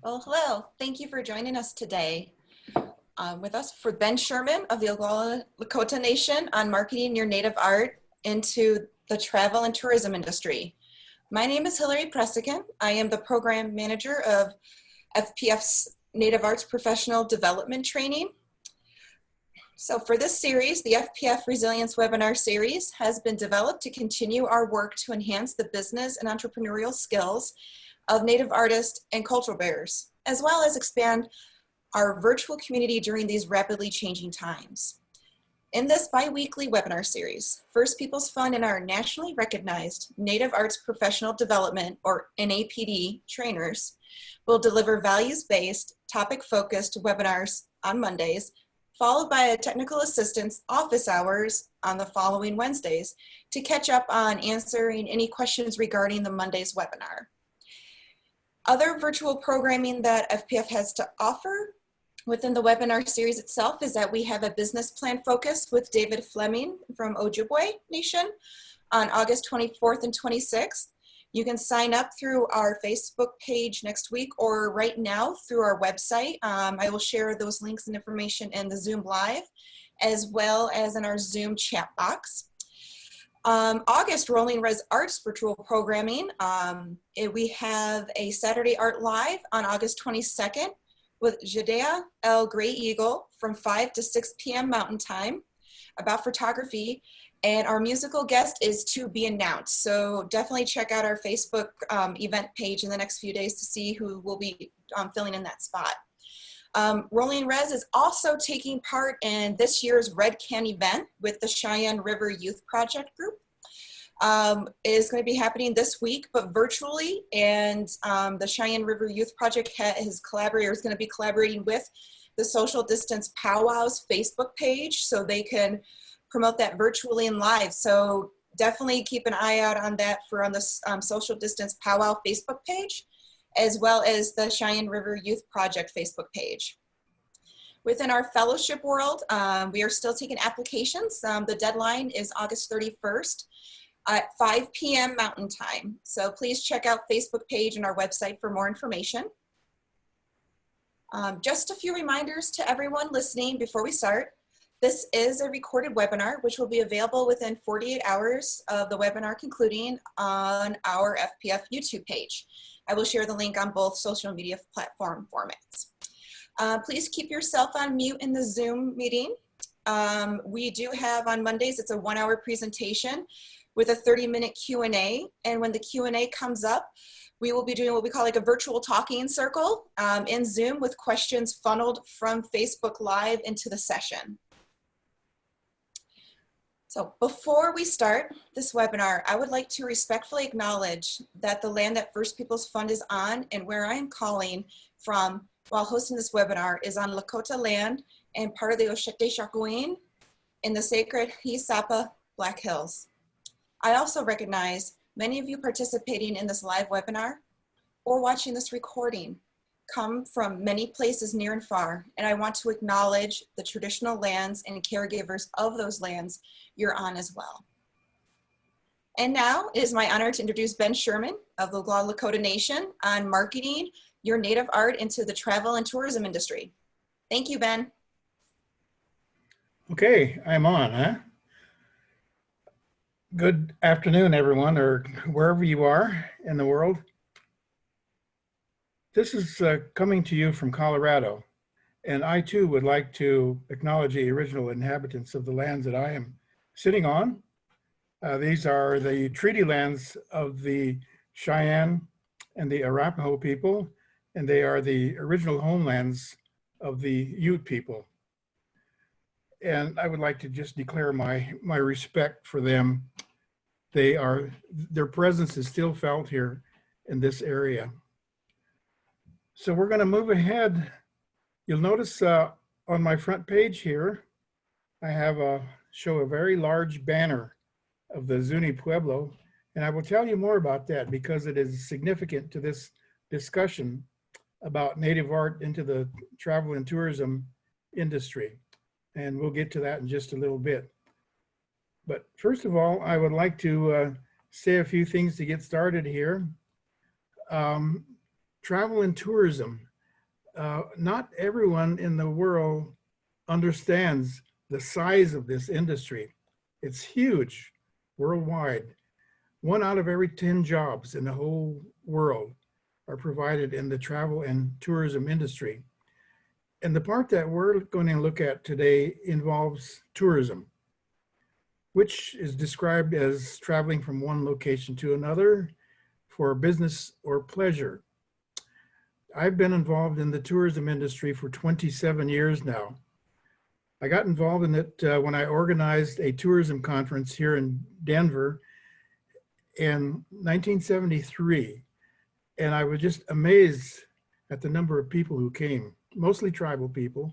Well, hello. Thank you for joining us today. With us for Ben Sherman of the Oglala Lakota Nation on marketing your native art into the travel and tourism industry. My name is Hillary Pressican. I am the program manager of FPF's Native Arts Professional Development Training. So for this series, the FPF Resilience Webinar Series has been developed to continue our work to enhance the business and entrepreneurial skills of Native artists and cultural bearers, as well as expand our virtual community during these rapidly changing times. In this bi-weekly webinar series, First Peoples Fund and our nationally recognized Native Arts Professional Development, or NAPD, trainers will deliver values-based, topic-focused webinars on Mondays, followed by a technical assistance office hours on the following Wednesdays to catch up on answering any questions regarding the Monday's webinar. Other virtual programming that FPF has to offer within the webinar series itself is that we have a business plan focus with David Fleming from Ojibwe Nation on August 24th and 26th. You can sign up through our Facebook page next week or right now through our website. I will share those links and information in the Zoom Live as well as in our Zoom chat box. August, Rolling Res Arts virtual programming. We have a Saturday Art Live on August 22nd with Jadea El Gray Eagle from 5 to 6 p.m. Mountain Time about photography. And our musical guest is to be announced. So definitely check out our Facebook event page in the next few days to see who will be filling in that spot. Rolling Res is also taking part in this year's Red Can event with the Cheyenne River Youth Project Group. It is going to be happening this week, but virtually, and the Cheyenne River Youth Project is going to be collaborating with the Social Distance Powwow's Facebook page so they can promote that virtually and live. So definitely keep an eye out on that on the Social Distance Powwow Facebook page, as well as the Cheyenne River Youth Project Facebook page. Within our fellowship world, we are still taking applications. The deadline is August 31st at 5 p.m. Mountain Time. So please check out Facebook page and our website for more information. Just a few reminders to everyone listening before we start. This is a recorded webinar, which will be available within 48 hours of the webinar concluding on our FPF YouTube page. I will share the link on both social media platform formats. Please keep yourself on mute in the Zoom meeting. We do have on Mondays, it's a 1-hour presentation with a 30-minute Q&A. And when the Q&A comes up, we will be doing what we call like a virtual talking circle in Zoom with questions funneled from Facebook Live into the session. So before we start this webinar, I would like to respectfully acknowledge that the land that First Peoples Fund is on and where I am calling from while hosting this webinar is on Lakota land and part of the Oshete in the sacred Hisapa Black Hills. I also recognize many of you participating in this live webinar or watching this recording come from many places near and far, and I want to acknowledge the traditional lands and caregivers of those lands you're on as well. And now it is my honor to introduce Ben Sherman of the Oglala Lakota Nation on marketing your native art into the travel and tourism industry. Thank you, Ben. Okay, I'm on, huh? Good afternoon, everyone, or wherever you are in the world. This is coming to you from Colorado, and I too would like to acknowledge the original inhabitants of the lands that I am sitting on. These are the treaty lands of the Cheyenne and the Arapaho people, and they are the original homelands of the Ute people. And I would like to just declare my respect for them. Their presence is still felt here in this area. So we're going to move ahead. You'll notice on my front page here, I have show a very large banner of the Zuni Pueblo, and I will tell you more about that because it is significant to this discussion about native art into the travel and tourism industry. And we'll get to that in just a little bit. But first of all, I would like to say a few things to get started here. Travel and tourism. not everyone in the world understands the size of this industry. It's huge worldwide. 1 out of every 10 jobs in the whole world are provided in the travel and tourism industry. And the part that we're going to look at today involves tourism, which is described as traveling from one location to another for business or pleasure. I've been involved in the tourism industry for 27 years now. I got involved in it when I organized a tourism conference here in Denver in 1973. And I was just amazed at the number of people who came, mostly tribal people.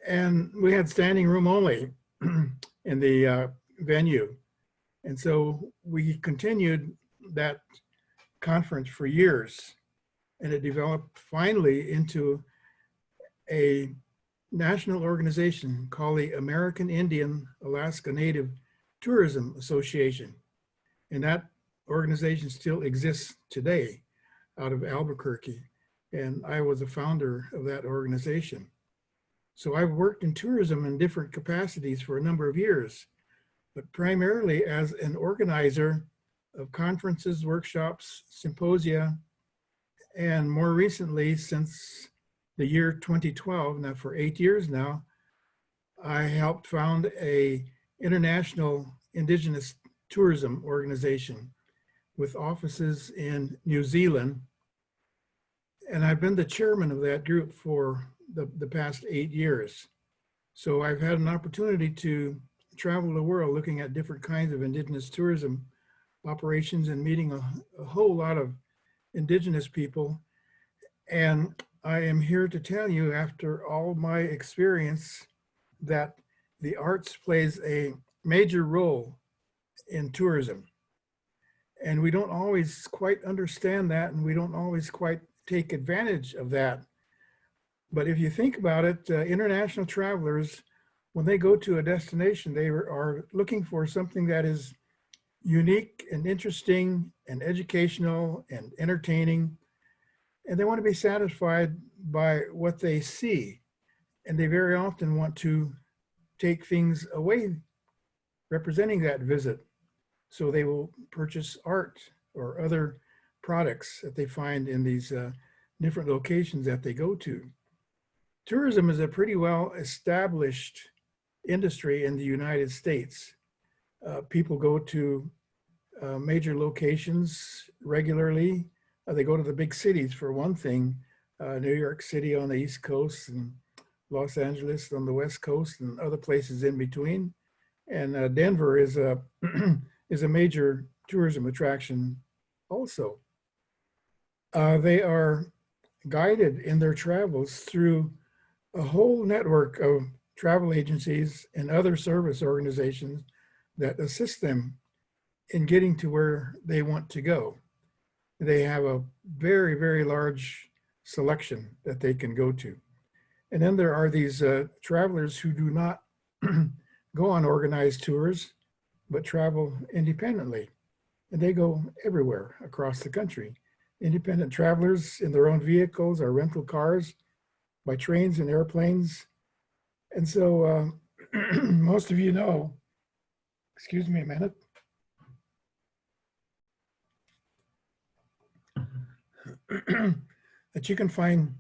And we had standing room only in the venue. And so we continued that conference for years. And it developed finally into a national organization called the American Indian Alaska Native Tourism Association. And that organization still exists today out of Albuquerque. And I was a founder of that organization. So I've worked in tourism in different capacities for a number of years, but primarily as an organizer of conferences, workshops, symposia, and more recently, since the year 2012, now for 8 years now, I helped found a international indigenous tourism organization with offices in New Zealand. And I've been the chairman of that group for the past 8 years. So I've had an opportunity to travel the world looking at different kinds of indigenous tourism operations and meeting a whole lot of indigenous people. And I am here to tell you, after all my experience, that the arts plays a major role in tourism. And we don't always quite understand that, and we don't always quite take advantage of that. But if you think about it, international travelers, when they go to a destination, they are looking for something that is unique and interesting and educational and entertaining. And they want to be satisfied by what they see. And they very often want to take things away representing that visit. So they will purchase art or other products that they find in these different locations that they go to. Tourism is a pretty well established industry in the United States. People go to major locations regularly. They go to the big cities for one thing, New York City on the East Coast and Los Angeles on the West Coast and other places in between. And Denver is a, is a major tourism attraction also. They are guided in their travels through a whole network of travel agencies and other service organizations that assist them in getting to where they want to go. They have a very, very large selection that they can go to. And then there are these travelers who do not go on organized tours, but travel independently. And they go everywhere across the country. Independent travelers in their own vehicles or rental cars, by trains and airplanes. And so most of you know, excuse me a minute. That you can find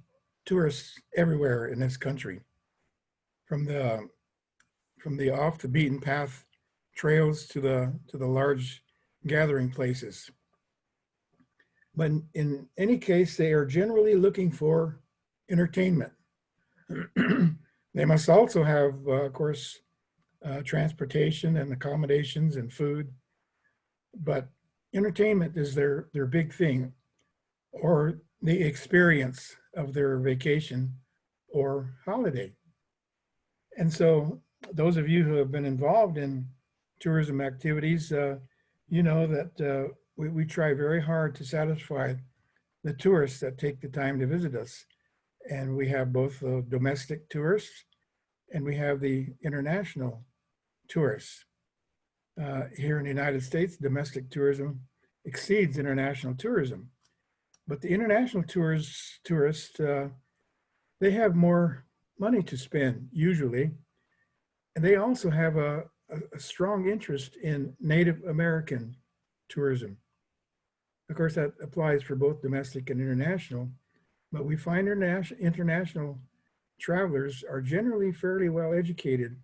tourists everywhere in this country, from the off the beaten path trails to the large gathering places. But in any case, they are generally looking for entertainment. They must also have, of course, transportation and accommodations and food, but entertainment is their big thing, or the experience of their vacation or holiday. And so those of you who have been involved in tourism activities, you know that we try very hard to satisfy the tourists that take the time to visit us. And we have both domestic tourists and we have the international tourists. Here in the United States, domestic tourism exceeds international tourism. But the international tourists they have more money to spend usually, and they also have a strong interest in Native American tourism. Of course, that applies for both domestic and international, but we find international travelers are generally fairly well educated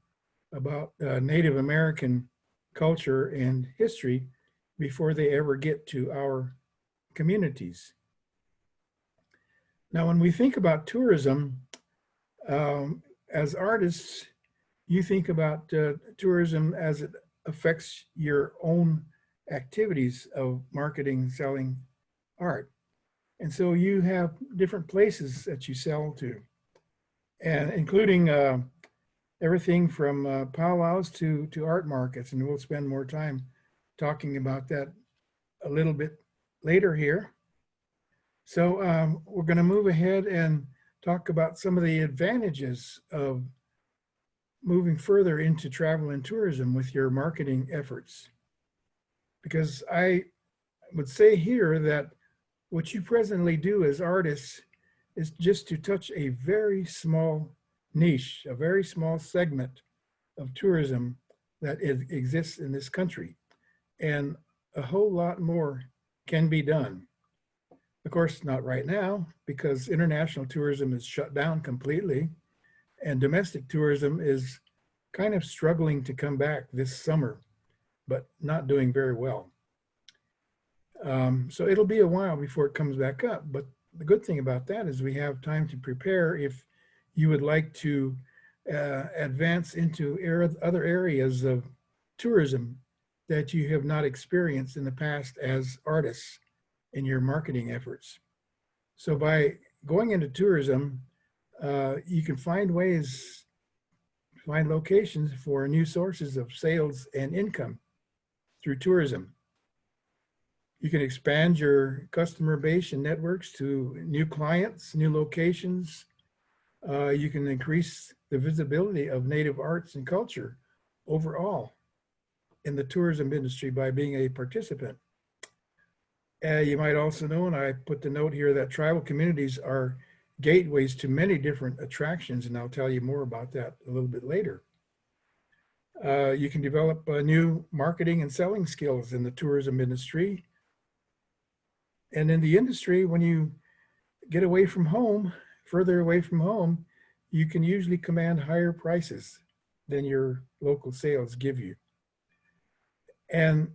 about Native American culture and history before they ever get to our communities. Now, when we think about tourism, as artists, you think about tourism as it affects your own activities of marketing, selling art. And so you have different places that you sell to, and including everything from powwows to art markets. And we'll spend more time talking about that a little bit later here. So we're going to move ahead and talk about some of the advantages of moving further into travel and tourism with your marketing efforts. Because I would say here that what you presently do as artists is just to touch a very small niche, a very small segment of tourism that exists in this country. And a whole lot more can be done. Of course, not right now, because international tourism is shut down completely, and domestic tourism is kind of struggling to come back this summer, but not doing very well. So it'll be a while before it comes back up. But the good thing about that is we have time to prepare if you would like to advance into other areas of tourism that you have not experienced in the past as artists in your marketing efforts. So by going into tourism, you can find ways, find locations for new sources of sales and income through tourism. You can expand your customer base and networks to new clients, new locations. You can increase the visibility of Native arts and culture overall in the tourism industry by being a participant. You might also know, and I put the note here, that tribal communities are gateways to many different attractions, and I'll tell you more about that a little bit later. You can develop new marketing and selling skills in the tourism industry. And in the industry, when you get away from home, further away from home, you can usually command higher prices than your local sales give you. And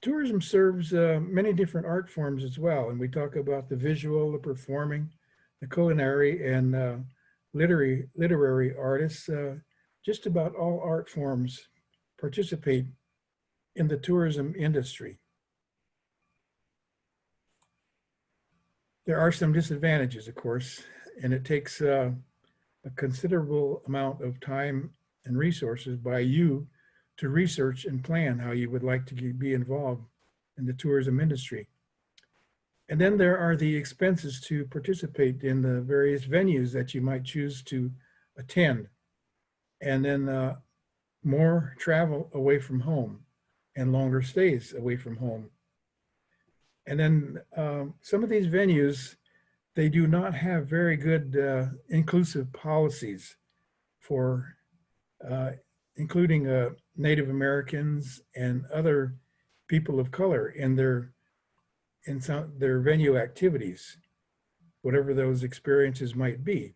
tourism serves many different art forms as well. And we talk about the visual, the performing, the culinary, and literary artists. Just about all art forms participate in the tourism industry. There are some disadvantages, of course, and it takes a considerable amount of time and resources by you to research and plan how you would like to be involved in the tourism industry. And then there are the expenses to participate in the various venues that you might choose to attend. And then more travel away from home and longer stays away from home. And then some of these venues, they do not have very good inclusive policies for including Native Americans and other people of color in their venue activities, whatever those experiences might be.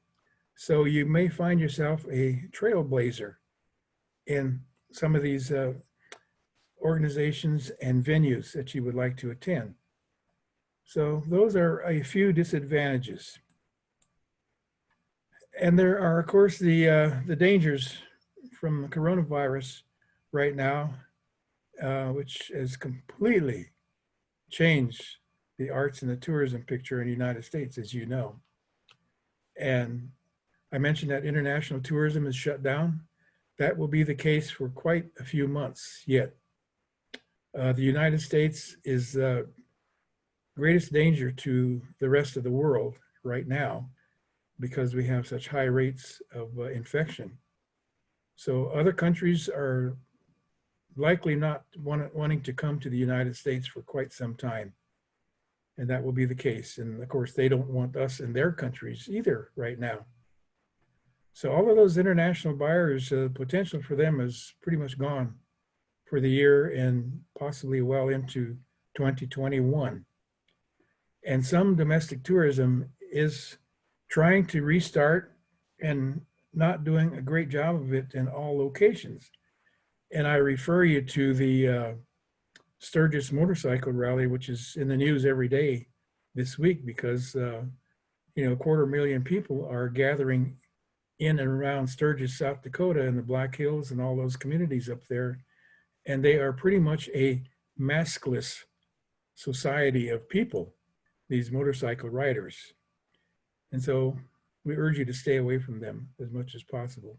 So you may find yourself a trailblazer in some of these organizations and venues that you would like to attend. So those are a few disadvantages. And there are, of course, the dangers from the coronavirus right now, which has completely changed the arts and the tourism picture in the United States, as you know. And I mentioned that international tourism is shut down. That will be the case for quite a few months yet. The United States is greatest danger to the rest of the world right now because we have such high rates of infection. So other countries are likely not wanting to come to the United States for quite some time. And that will be the case. And of course, they don't want us in their countries either right now. So all of those international buyers, potential for them is pretty much gone for the year and possibly well into 2021. And some domestic tourism is trying to restart and not doing a great job of it in all locations. And I refer you to the Sturgis Motorcycle Rally, which is in the news every day this week because, 250,000 people are gathering in and around Sturgis, South Dakota, and the Black Hills and all those communities up there. And they are pretty much a maskless society of people, these motorcycle riders. And so we urge you to stay away from them as much as possible.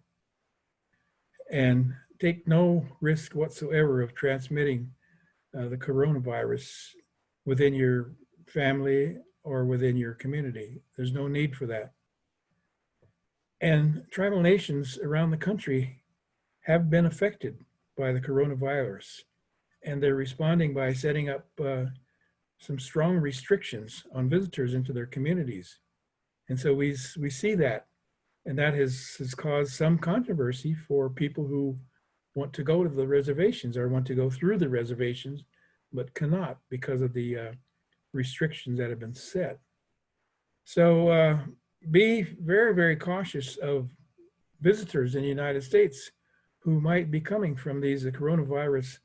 And take no risk whatsoever of transmitting the coronavirus within your family or within your community. There's no need for that. And tribal nations around the country have been affected by the coronavirus, and they're responding by setting up some strong restrictions on visitors into their communities. And so we see that, and that has caused some controversy for people who want to go to the reservations or want to go through the reservations, but cannot because of the restrictions that have been set. So be very, very cautious of visitors in the United States who might be coming from these coronavirus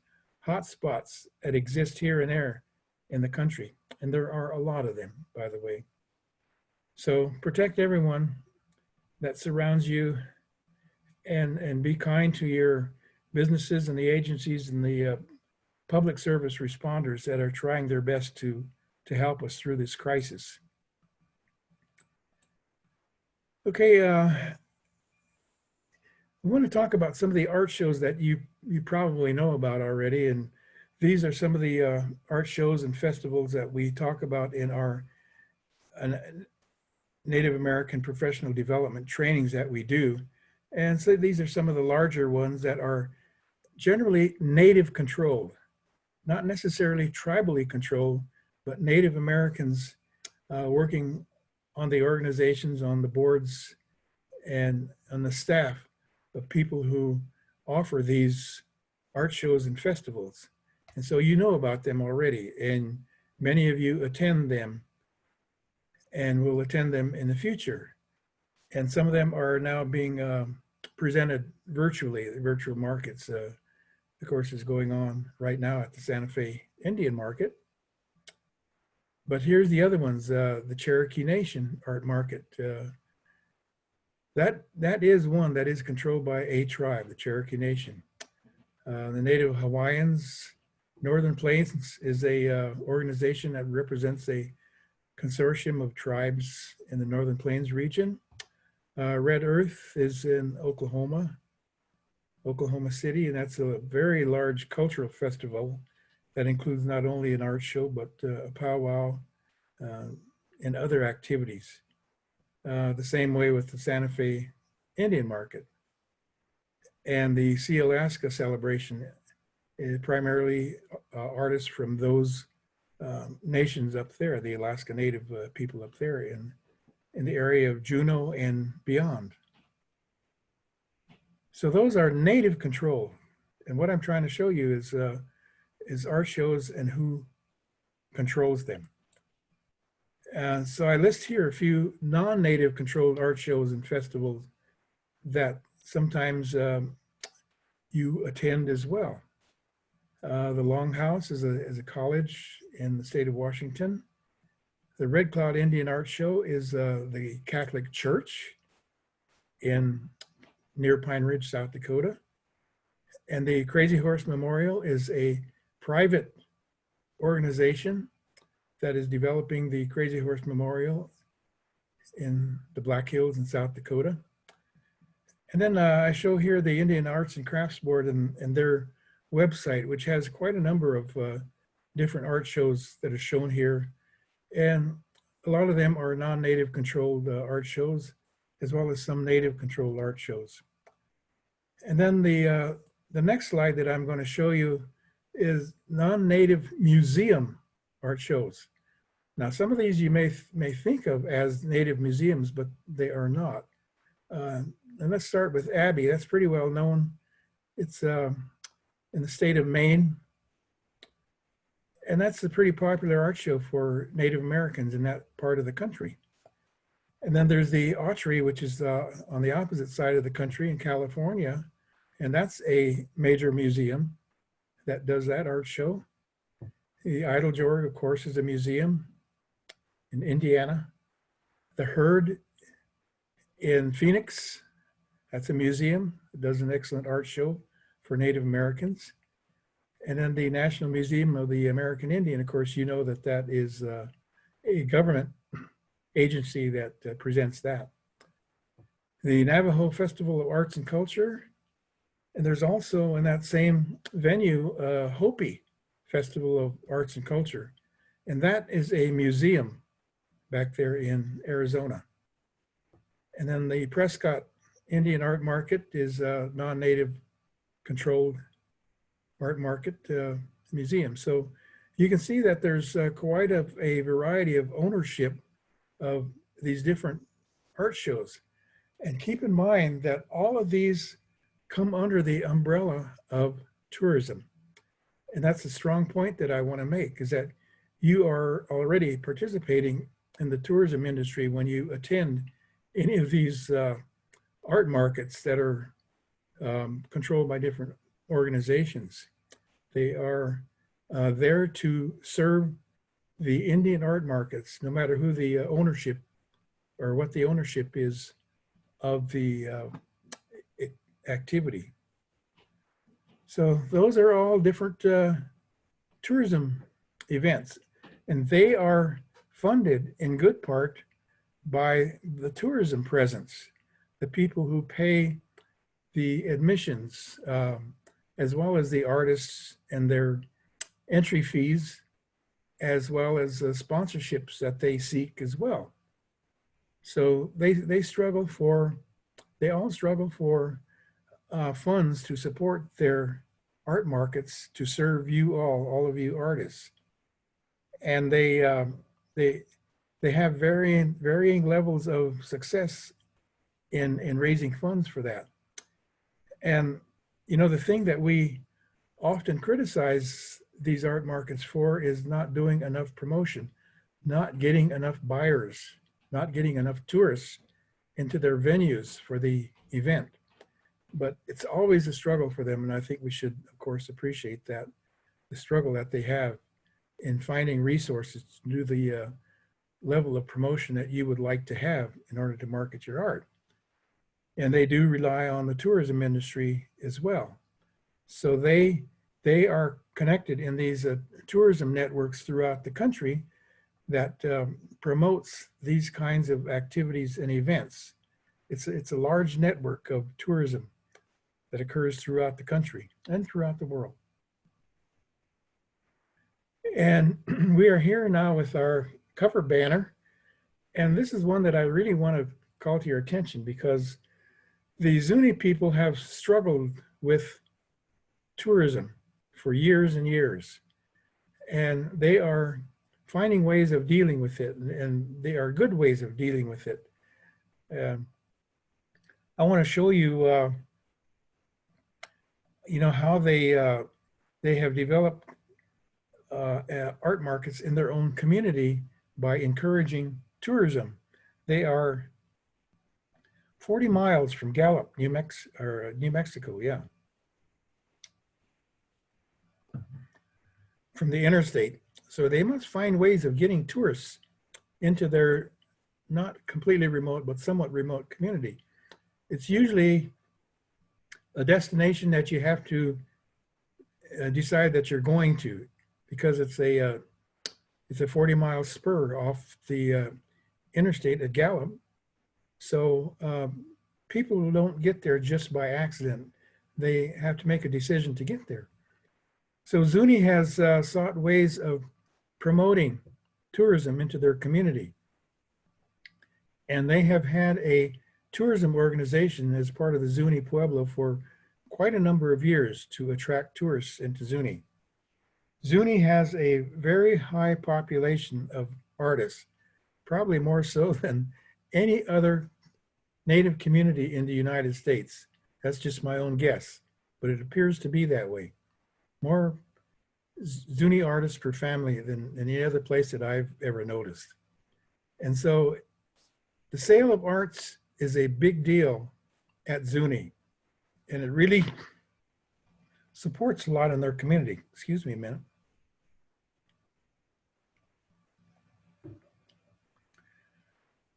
hotspots that exist here and there in the country. And there are a lot of them, by the way. So protect everyone that surrounds you and be kind to your businesses and the agencies and the public service responders that are trying their best to help us through this crisis. Okay, I want to talk about some of the art shows that you probably know about already, and these are some of the art shows and festivals that we talk about in our Native American professional development trainings that we do. And so these are some of the larger ones that are generally Native controlled, not necessarily tribally controlled, but Native Americans working on the organizations, on the boards, and on the staff of people who offer these art shows and festivals. And so you know about them already, and many of you attend them and will attend them in the future. And some of them are now being presented virtually. The virtual markets, of course, is going on right now at the Santa Fe Indian Market. But here's the other ones, the Cherokee Nation Art Market. That is one that is controlled by a tribe, the Cherokee Nation. The Native Hawaiians, Northern Plains is a organization that represents a consortium of tribes in the Northern Plains region. Red Earth is in Oklahoma City, and that's a very large cultural festival that includes not only an art show, but a powwow and other activities. The same way with the Santa Fe Indian Market. And the Sea Alaska celebration is primarily artists from those nations up there, the Alaska Native people up there in the area of Juneau and beyond. So those are Native control. And what I'm trying to show you is art shows and who controls them. So I list here a few non-Native controlled art shows and festivals that sometimes you attend as well. The Longhouse is a college in the state of Washington. The Red Cloud Indian Art Show is the Catholic Church near Pine Ridge, South Dakota. And the Crazy Horse Memorial is a private organization that is developing the Crazy Horse Memorial in the Black Hills in South Dakota. And then I show here the Indian Arts and Crafts Board and their website, which has quite a number of different art shows that are shown here. And a lot of them are non-Native controlled art shows, as well as some Native controlled art shows. And then the next slide that I'm going to show you is non-Native museum art shows. Now, some of these you may think of as Native museums, but they are not. and let's start with Abby. That's pretty well known. It's in the state of Maine. And that's a pretty popular art show for Native Americans in that part of the country. And then there's the Autry, which is on the opposite side of the country in California. And that's a major museum that does that art show. The Idlejohn, of course, is a museum in Indiana. The Herd in Phoenix, that's a museum. It does an excellent art show for Native Americans. And then the National Museum of the American Indian, of course, you know that that is a government agency that presents that. The Navajo Festival of Arts and Culture, and there's also in that same venue, Hopi Festival of Arts and Culture. And that is a museum back there in Arizona. And then the Prescott Indian Art Market is a non-native controlled art market museum. So you can see that there's quite a variety of ownership of these different art shows. And keep in mind that all of these come under the umbrella of tourism. And that's a strong point that I want to make, is that you are already participating in the tourism industry when you attend any of these art markets that are controlled by different organizations. They are there to serve the Indian art markets, no matter who the ownership or what the ownership is of the activity. So those are all different tourism events, and they are funded in good part by the tourism presence, the people who pay the admissions, as well as the artists and their entry fees, as well as the sponsorships that they seek as well. So they all struggle for funds to support their art markets to serve you all of you artists. And they have varying levels of success in raising funds for that. And you know, the thing that we often criticize these art markets for is not doing enough promotion, not getting enough buyers, not getting enough tourists into their venues for the event. But it's always a struggle for them, and I think we should, of course, appreciate that, the struggle that they have in finding resources to do the level of promotion that you would like to have in order to market your art. And they do rely on the tourism industry as well. So they are connected in these tourism networks throughout the country that promotes these kinds of activities and events. It's a large network of tourism that occurs throughout the country and throughout the world. And we are here now with our cover banner. And this is one that I really want to call to your attention, because the Zuni people have struggled with tourism for years and years. And they are finding ways of dealing with it, and they are good ways of dealing with it. I want to show you, you know, how they have developed art markets in their own community by encouraging tourism. They are 40 miles from Gallup, New Mexico, yeah, from the interstate. So they must find ways of getting tourists into their not completely remote, but somewhat remote community. It's usually a destination that you have to decide that you're going to, because it's a 40-mile spur off the interstate at Gallup. So people don't get there just by accident. They have to make a decision to get there. So Zuni has sought ways of promoting tourism into their community. And they have had a tourism organization as part of the Zuni Pueblo for quite a number of years to attract tourists into Zuni. Zuni has a very high population of artists, probably more so than any other Native community in the United States. That's just my own guess, but it appears to be that way. More Zuni artists per family than any other place that I've ever noticed. And so the sale of arts is a big deal at Zuni, and it really supports a lot in their community. Excuse me a minute.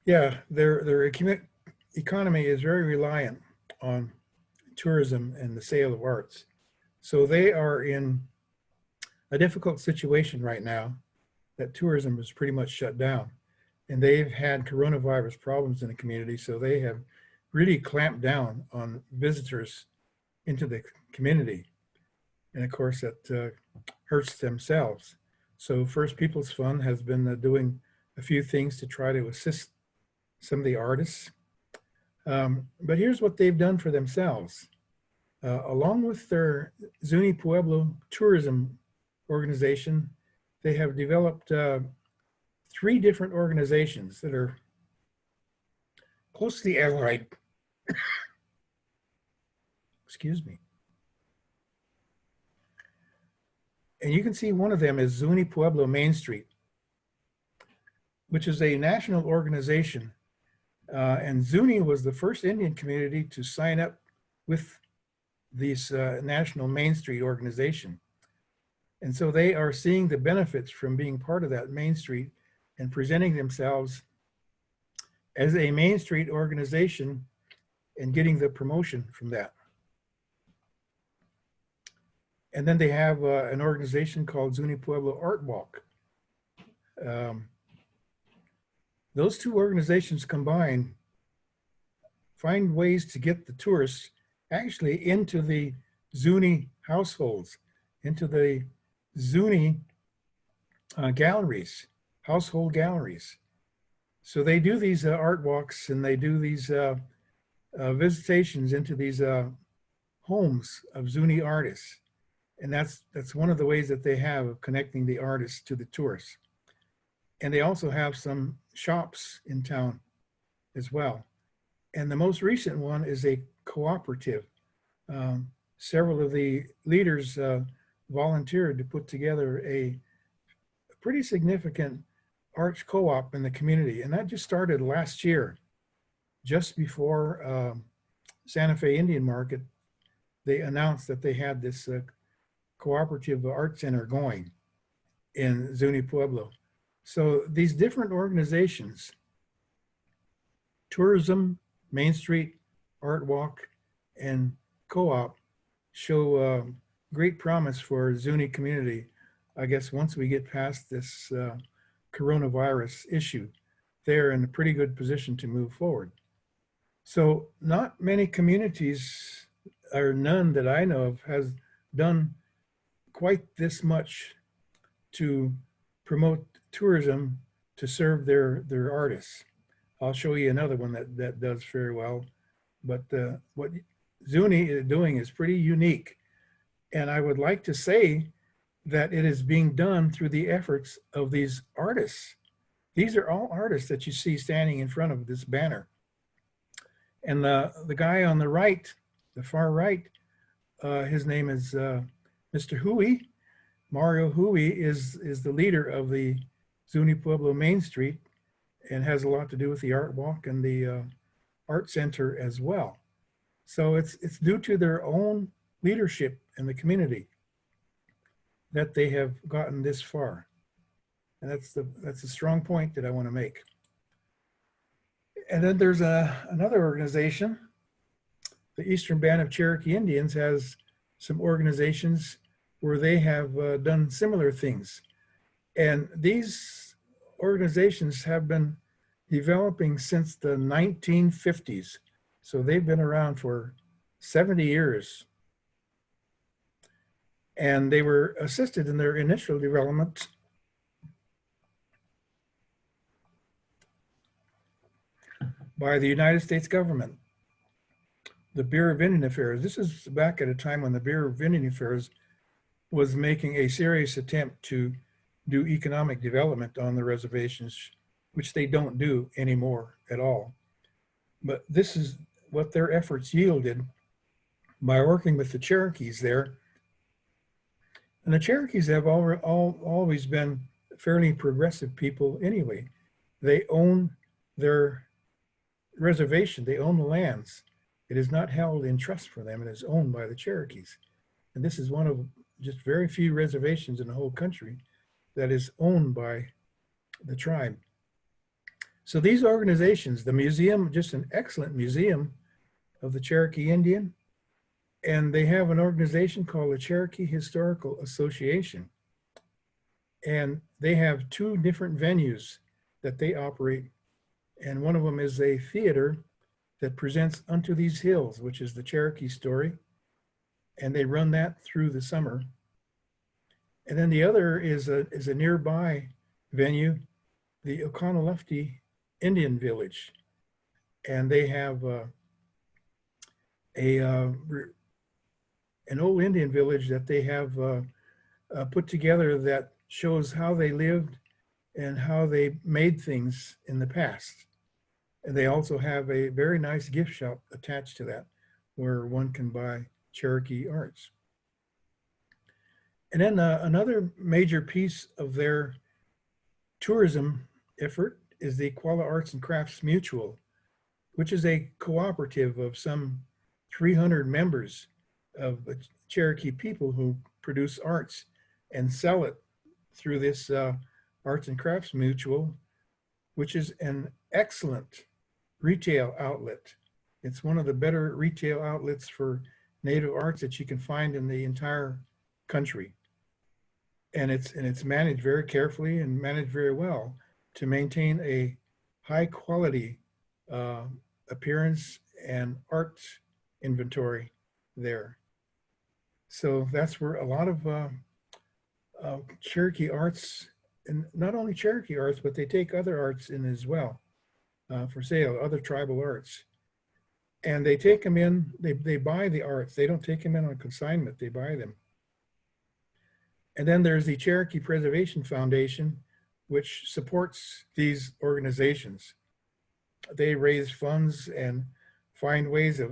Yeah, their economy is very reliant on tourism and the sale of arts. So they are in a difficult situation right now that tourism is pretty much shut down. And they've had coronavirus problems in the community, so they have really clamped down on visitors into the community. And of course, that hurts themselves. So First Peoples Fund has been doing a few things to try to assist some of the artists. But here's what they've done for themselves. Along with their Zuni Pueblo tourism organization, they have developed 3 different organizations that are closely allied. Excuse me. And you can see one of them is Zuni Pueblo Main Street, which is a national organization. And Zuni was the first Indian community to sign up with this national Main Street organization. And so they are seeing the benefits from being part of that Main Street and presenting themselves as a Main Street organization and getting the promotion from that. And then they have an organization called Zuni Pueblo Art Walk. Those 2 organizations combined find ways to get the tourists actually into the Zuni households, into the Zuni galleries, household galleries. So they do these art walks and they do these visitations into these homes of Zuni artists. And that's one of the ways that they have of connecting the artists to the tourists. And they also have some shops in town as well. And the most recent one is a cooperative. Several of the leaders volunteered to put together a pretty significant arts co-op in the community. And that just started last year, just before Santa Fe Indian Market. They announced that they had this cooperative art center going in Zuni Pueblo. So these different organizations, tourism, Main Street, Art Walk, and co-op, show great promise for Zuni community. I guess once we get past this coronavirus issue, they're in a pretty good position to move forward. So not many communities, or none that I know of, has done quite this much to promote tourism to serve their artists. I'll show you another one that does very well. But what Zuni is doing is pretty unique. And I would like to say that it is being done through the efforts of these artists. These are all artists that you see standing in front of this banner. And the guy on the right, the far right, his name is Mr. Hui. Mario Hui is the leader of the Zuni Pueblo Main Street and has a lot to do with the Art Walk and the Art Center as well. So it's due to their own leadership in the community that they have gotten this far. And that's a strong point that I want to make. And then there's another organization. The Eastern Band of Cherokee Indians has some organizations where they have done similar things. And these organizations have been developing since the 1950s. So they've been around for 70 years. And they were assisted in their initial development by the United States government. The Bureau of Indian Affairs. This is back at a time when the Bureau of Indian Affairs was making a serious attempt to do economic development on the reservations, which they don't do anymore at all. But this is what their efforts yielded by working with the Cherokees there. And the Cherokees have always been fairly progressive people anyway. They own their reservation, they own the lands. It is not held in trust for them, it is owned by the Cherokees. And this is one of just very few reservations in the whole country that is owned by the tribe. So these organizations, the museum, just an excellent museum of the Cherokee Indian, and they have an organization called the Cherokee Historical Association. And they have two different venues that they operate. And one of them is a theater that presents Unto These Hills, which is the Cherokee story. And they run that through the summer. And then the other is a nearby venue, the Oglala Indian Village. And they have an old Indian village that they have put together that shows how they lived and how they made things in the past. And they also have a very nice gift shop attached to that where one can buy Cherokee arts. And then another major piece of their tourism effort is the Oglala Arts and Crafts Mutual, which is a cooperative of some 300 members of the Cherokee people who produce arts and sell it through this Arts and Crafts Mutual, which is an excellent retail outlet. It's one of the better retail outlets for Native arts that you can find in the entire country. And it's managed very carefully and managed very well to maintain a high quality appearance and art inventory there. So that's where a lot of Cherokee arts, and not only Cherokee arts, but they take other arts in as well for sale, other tribal arts. And they take them in, they buy the arts. They don't take them in on consignment, they buy them. And then there's the Cherokee Preservation Foundation, which supports these organizations. They raise funds and find ways of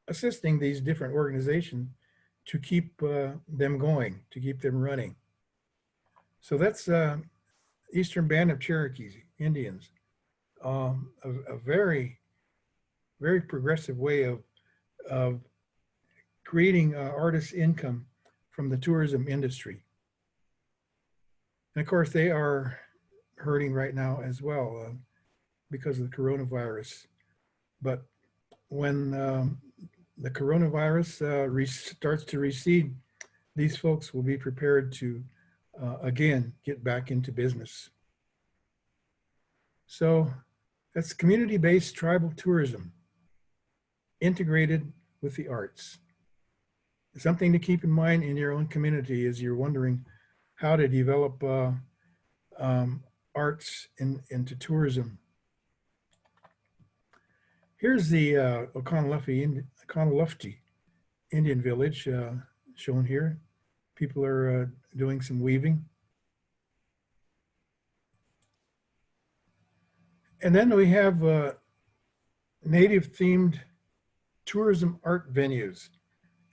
assisting these different organizations to keep them going, to keep them running. So that's Eastern Band of Cherokees, Indians, a very, very progressive way of creating artists' income from the tourism industry. And of course, they are hurting right now as well because of the coronavirus. But when the coronavirus starts to recede, these folks will be prepared to, again, get back into business. So that's community-based tribal tourism, integrated with the arts. Something to keep in mind in your own community as you're wondering how to develop arts into tourism. Here's the Oglala Indian Village shown here. People are doing some weaving. And then we have native themed tourism art venues.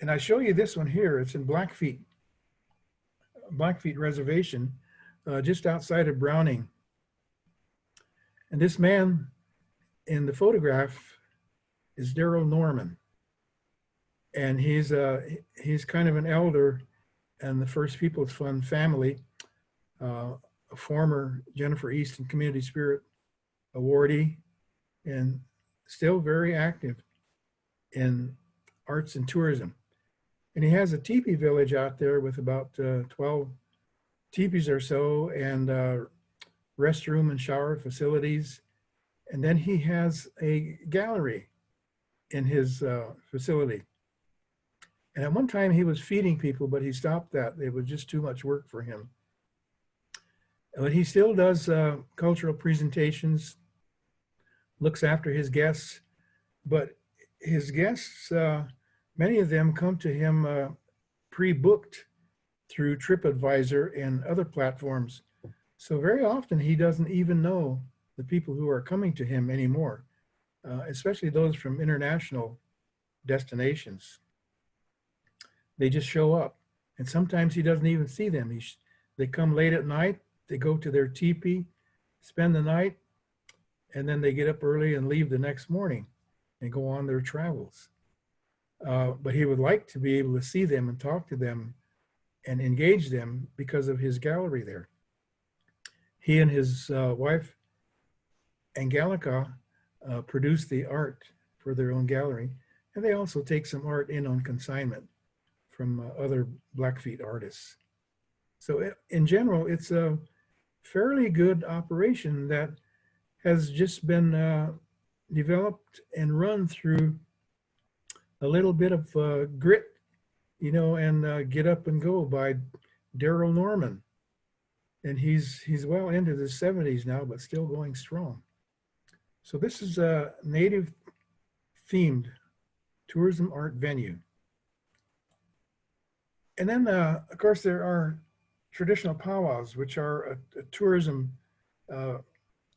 And I show you this one here. It's in Blackfeet Reservation, just outside of Browning. And this man in the photograph is Daryl Norman. And he's kind of an elder in the First Peoples Fund family, a former Jennifer Easton Community Spirit awardee, and still very active in arts and tourism. And he has a teepee village out there with about 12 teepees or so, and restroom and shower facilities. And then he has a gallery in his facility. And at one time he was feeding people, but he stopped that. It was just too much work for him. But he still does cultural presentations, looks after his guests, but his guests, many of them come to him pre-booked through TripAdvisor and other platforms. So very often he doesn't even know the people who are coming to him anymore. especially those from international destinations. They just show up, and sometimes he doesn't even see them. They come late at night, they go to their teepee, spend the night, and then they get up early and leave the next morning and go on their travels. But he would like to be able to see them and talk to them and engage them because of his gallery there. He and his wife, Angelica, produce the art for their own gallery, and they also take some art in on consignment from other Blackfeet artists. So in general, it's a fairly good operation that has just been developed and run through a little bit of grit, you know, and get up and go by Daryl Norman. And he's well into the 70s now, but still going strong. So this is a native themed tourism art venue. And then, of course, there are traditional powwows, which are a tourism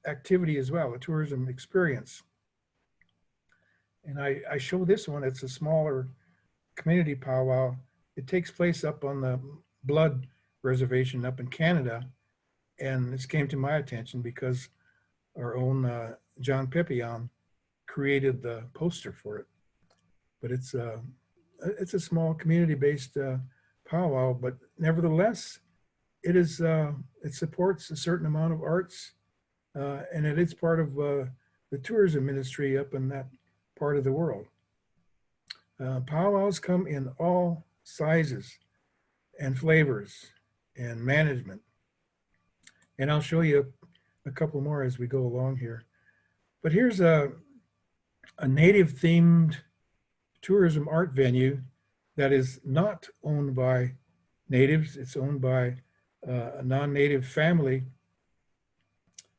activity as well, a tourism experience. And I show this one. It's a smaller community powwow. It takes place up on the Blood Reservation up in Canada. And this came to my attention because our own John Pepion created the poster for it. But it's a small community-based powwow, but nevertheless, it supports a certain amount of arts, and it is part of the tourism industry up in that part of the world. Powwows come in all sizes and flavors and management. And I'll show you a couple more as we go along here. But here's a native themed tourism art venue that is not owned by natives. It's owned by a non-native family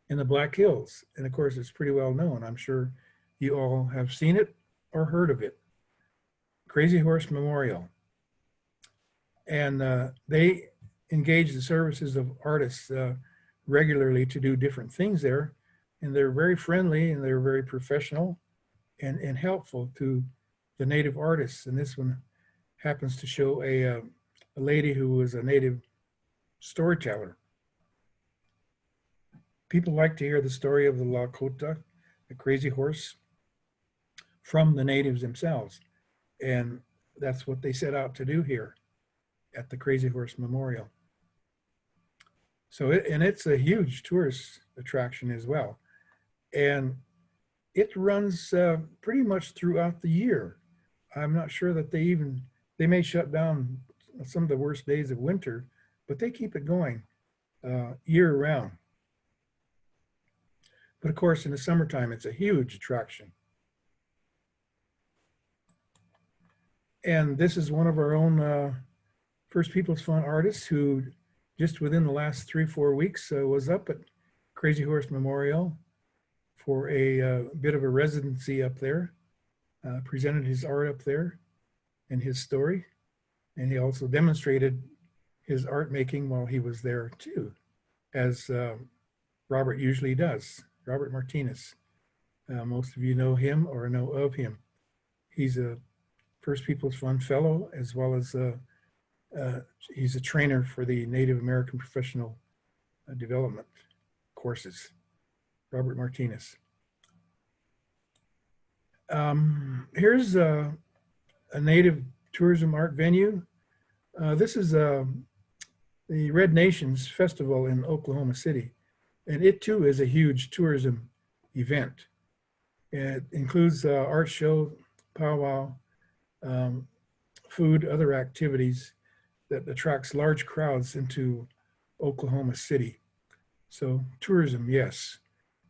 in the Black Hills. And of course, it's pretty well known. I'm sure you all have seen it or heard of it. Crazy Horse Memorial. And they engage the services of artists regularly to do different things there. And they're very friendly and they're very professional and helpful to the native artists. And this one happens to show a lady who was a native storyteller. People like to hear the story of the Lakota, the crazy horse, from the natives themselves. And that's what they set out to do here at the Crazy Horse Memorial. So it's a huge tourist attraction as well. And it runs pretty much throughout the year. I'm not sure that they may shut down some of the worst days of winter, but they keep it going year round. But of course, in the summertime, it's a huge attraction. And this is one of our own First Peoples Fund artists who just within the last 3-4 weeks was up at Crazy Horse Memorial for a bit of a residency up there, presented his art up there and his story. And he also demonstrated his art making while he was there too, as Robert usually does, Robert Martinez. Most of you know him or know of him. He's a First Peoples Fund Fellow, as well as he's a trainer for the Native American Professional Development courses, Robert Martinez. Here's a native tourism art venue. This is the Red Nations Festival in Oklahoma City, and it too is a huge tourism event. It includes art show, powwow, food, other activities that attracts large crowds into Oklahoma City. So tourism, yes,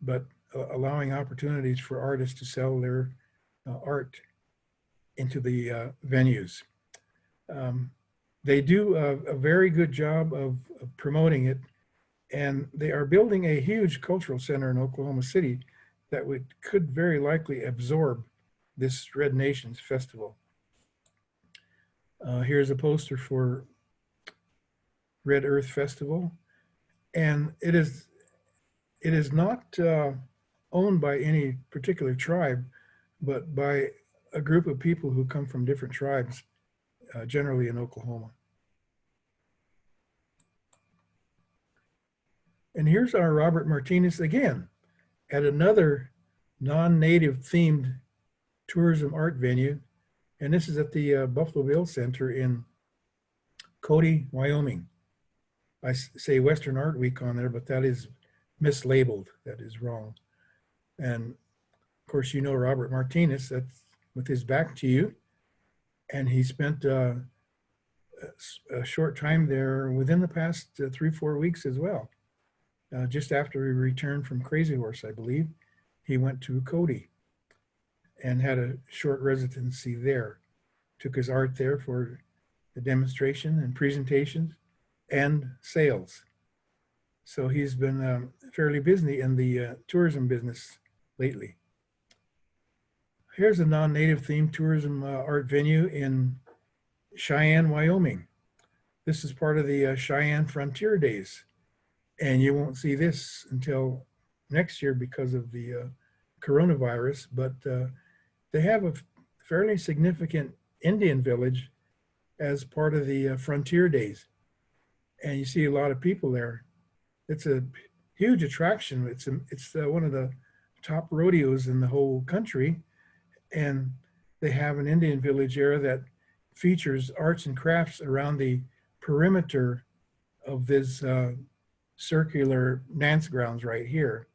but allowing opportunities for artists to sell their art into the venues. They do a very good job of promoting it, and they are building a huge cultural center in Oklahoma City that could very likely absorb this Red Nations Festival. Here's a poster for Red Earth Festival, and it is not owned by any particular tribe, but by a group of people who come from different tribes, generally in Oklahoma. And here's our Robert Martinez again at another non-native themed tourism art venue. And this is at the Buffalo Bill Center in Cody, Wyoming. I say Western Art Week on there, but that is mislabeled. That is wrong. And of course, you know Robert Martinez, that's with his back to you. And he spent a short time there within the past 3-4 weeks as well. Just after he returned from Crazy Horse, I believe, he went to Cody and had a short residency there. Took his art there for the demonstration and presentations and sales. So he's been fairly busy in the tourism business lately. Here's a non-native themed tourism art venue in Cheyenne, Wyoming. This is part of the Cheyenne Frontier Days. And you won't see this until next year because of the coronavirus, but they have a fairly significant Indian village as part of the Frontier Days. And you see a lot of people there. It's a huge attraction. It's one of the top rodeos in the whole country. And they have an Indian village there that features arts and crafts around the perimeter of this circular dance grounds right here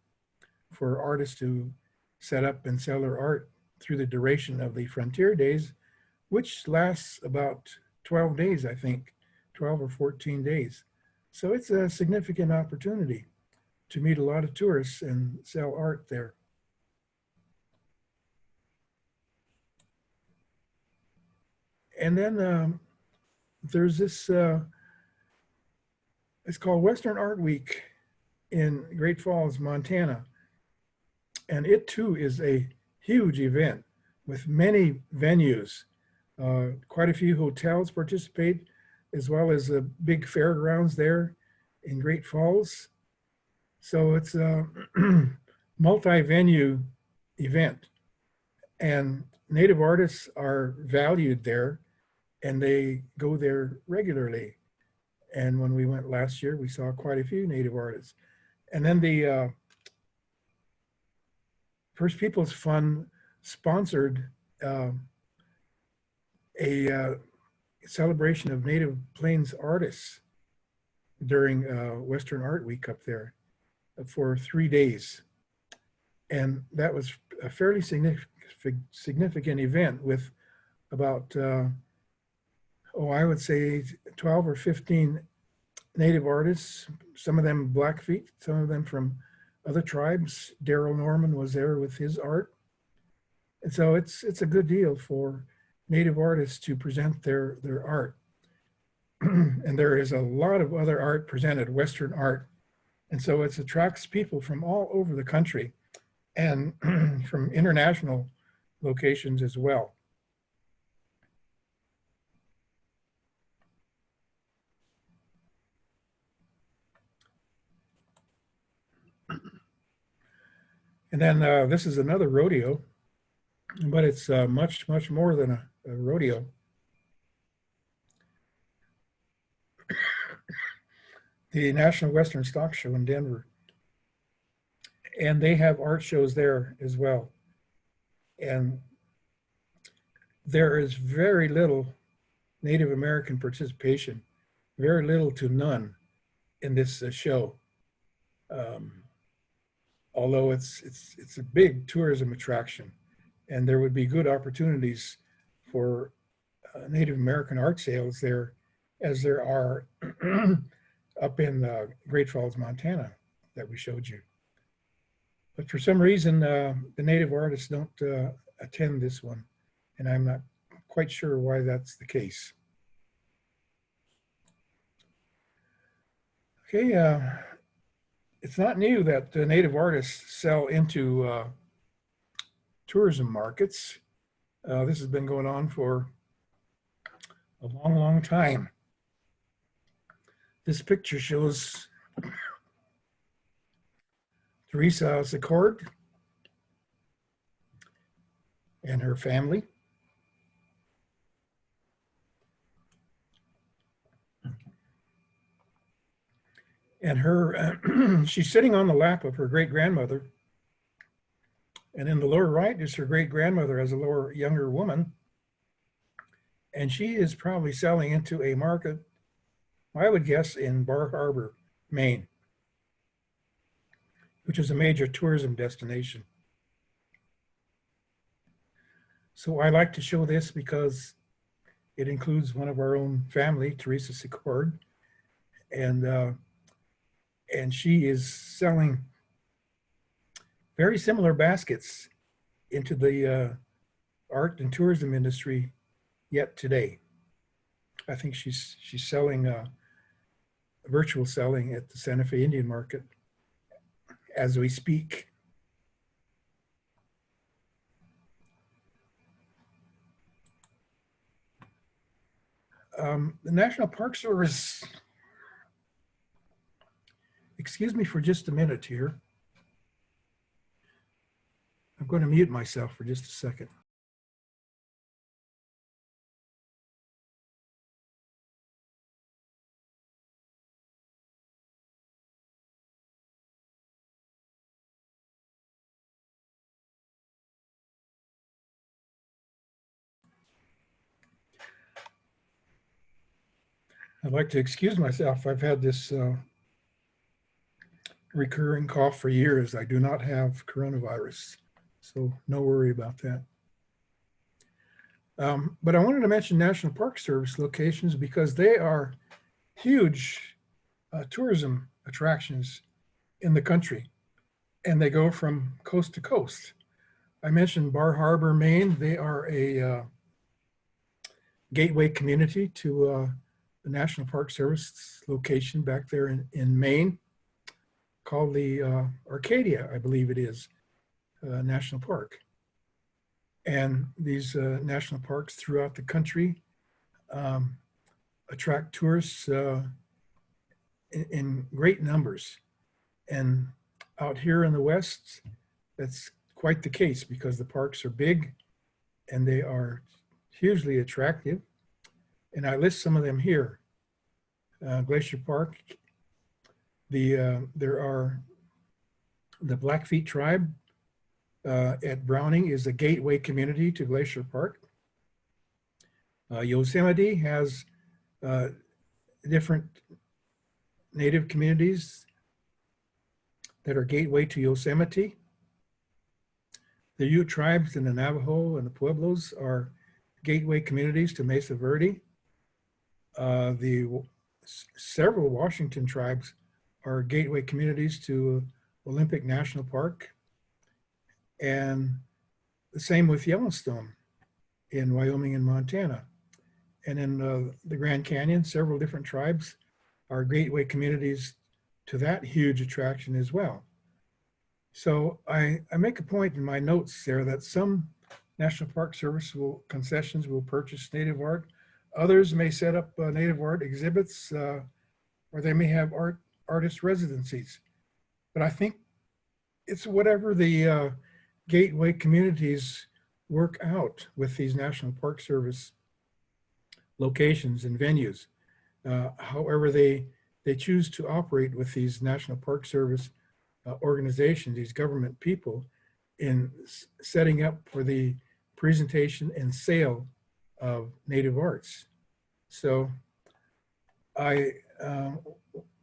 for artists to set up and sell their art through the duration of the Frontier Days, which lasts about 12 days, I think, 12 or 14 days. So it's a significant opportunity to meet a lot of tourists and sell art there. And then there's this, it's called Western Art Week in Great Falls, Montana. And it too is a huge event with many venues. Quite a few hotels participate, as well as a big fairgrounds there in Great Falls. So it's a multi-venue event. And Native artists are valued there, and they go there regularly. And when we went last year, we saw quite a few Native artists. And then the First Peoples Fund sponsored a celebration of Native Plains artists during Western Art Week up there for 3 days. And that was a fairly significant event with about, I would say 12 or 15 Native artists, some of them Blackfeet, some of them from other tribes. Daryl Norman was there with his art. And so it's a good deal for Native artists to present their art. And there is a lot of other art presented, Western art. And so it attracts people from all over the country and from international locations as well. And then this is another rodeo, but it's much, much more than a rodeo. The National Western Stock Show in Denver. And they have art shows there as well. And there is very little Native American participation, very little to none in this show. Although it's a big tourism attraction, and there would be good opportunities for Native American art sales there, as there are up in Great Falls, Montana, that we showed you. But for some reason, the Native artists don't attend this one, and I'm not quite sure why that's the case. Okay, it's not new that the Native artists sell into tourism markets. This has been going on for a long, long time. This picture shows Teresa Secord and her family. And she's sitting on the lap of her great-grandmother. And in the lower right is her great-grandmother as a younger woman. And she is probably selling into a market, I would guess, in Bar Harbor, Maine, which is a major tourism destination. So I like to show this because it includes one of our own family, Teresa Secord, and she is selling very similar baskets into the art and tourism industry yet today. I think she's selling virtual selling at the Santa Fe Indian Market as we speak. The National Park Service, excuse me for just a minute here. I'm going to mute myself for just a second. I'd like to excuse myself. I've had this recurring cough for years. I do not have coronavirus, so no worry about that. But I wanted to mention National Park Service locations because they are huge tourism attractions in the country, and they go from coast to coast. I mentioned Bar Harbor, Maine. They are a gateway community to the National Park Service location back there in Maine, called the Arcadia, I believe it is, National Park. And these national parks throughout the country attract tourists in great numbers. And out here in the West, that's quite the case because the parks are big and they are hugely attractive. And I list some of them here. Glacier Park, there are the Blackfeet tribe at Browning is a gateway community to Glacier Park. Yosemite has different native communities that are gateway to Yosemite. The Ute tribes and the Navajo and the Pueblos are gateway communities to Mesa Verde. Several Washington tribes are gateway communities to Olympic National Park. And the same with Yellowstone in Wyoming and Montana. And in the Grand Canyon, several different tribes are gateway communities to that huge attraction as well. So I make a point in my notes there that some National Park Service concessions will purchase native art. Others may set up native art exhibits, or they may have artist residencies. But I think it's whatever the gateway communities work out with these National Park Service locations and venues. However they choose to operate with these National Park Service organizations, these government people, in setting up for the presentation and sale of native arts. So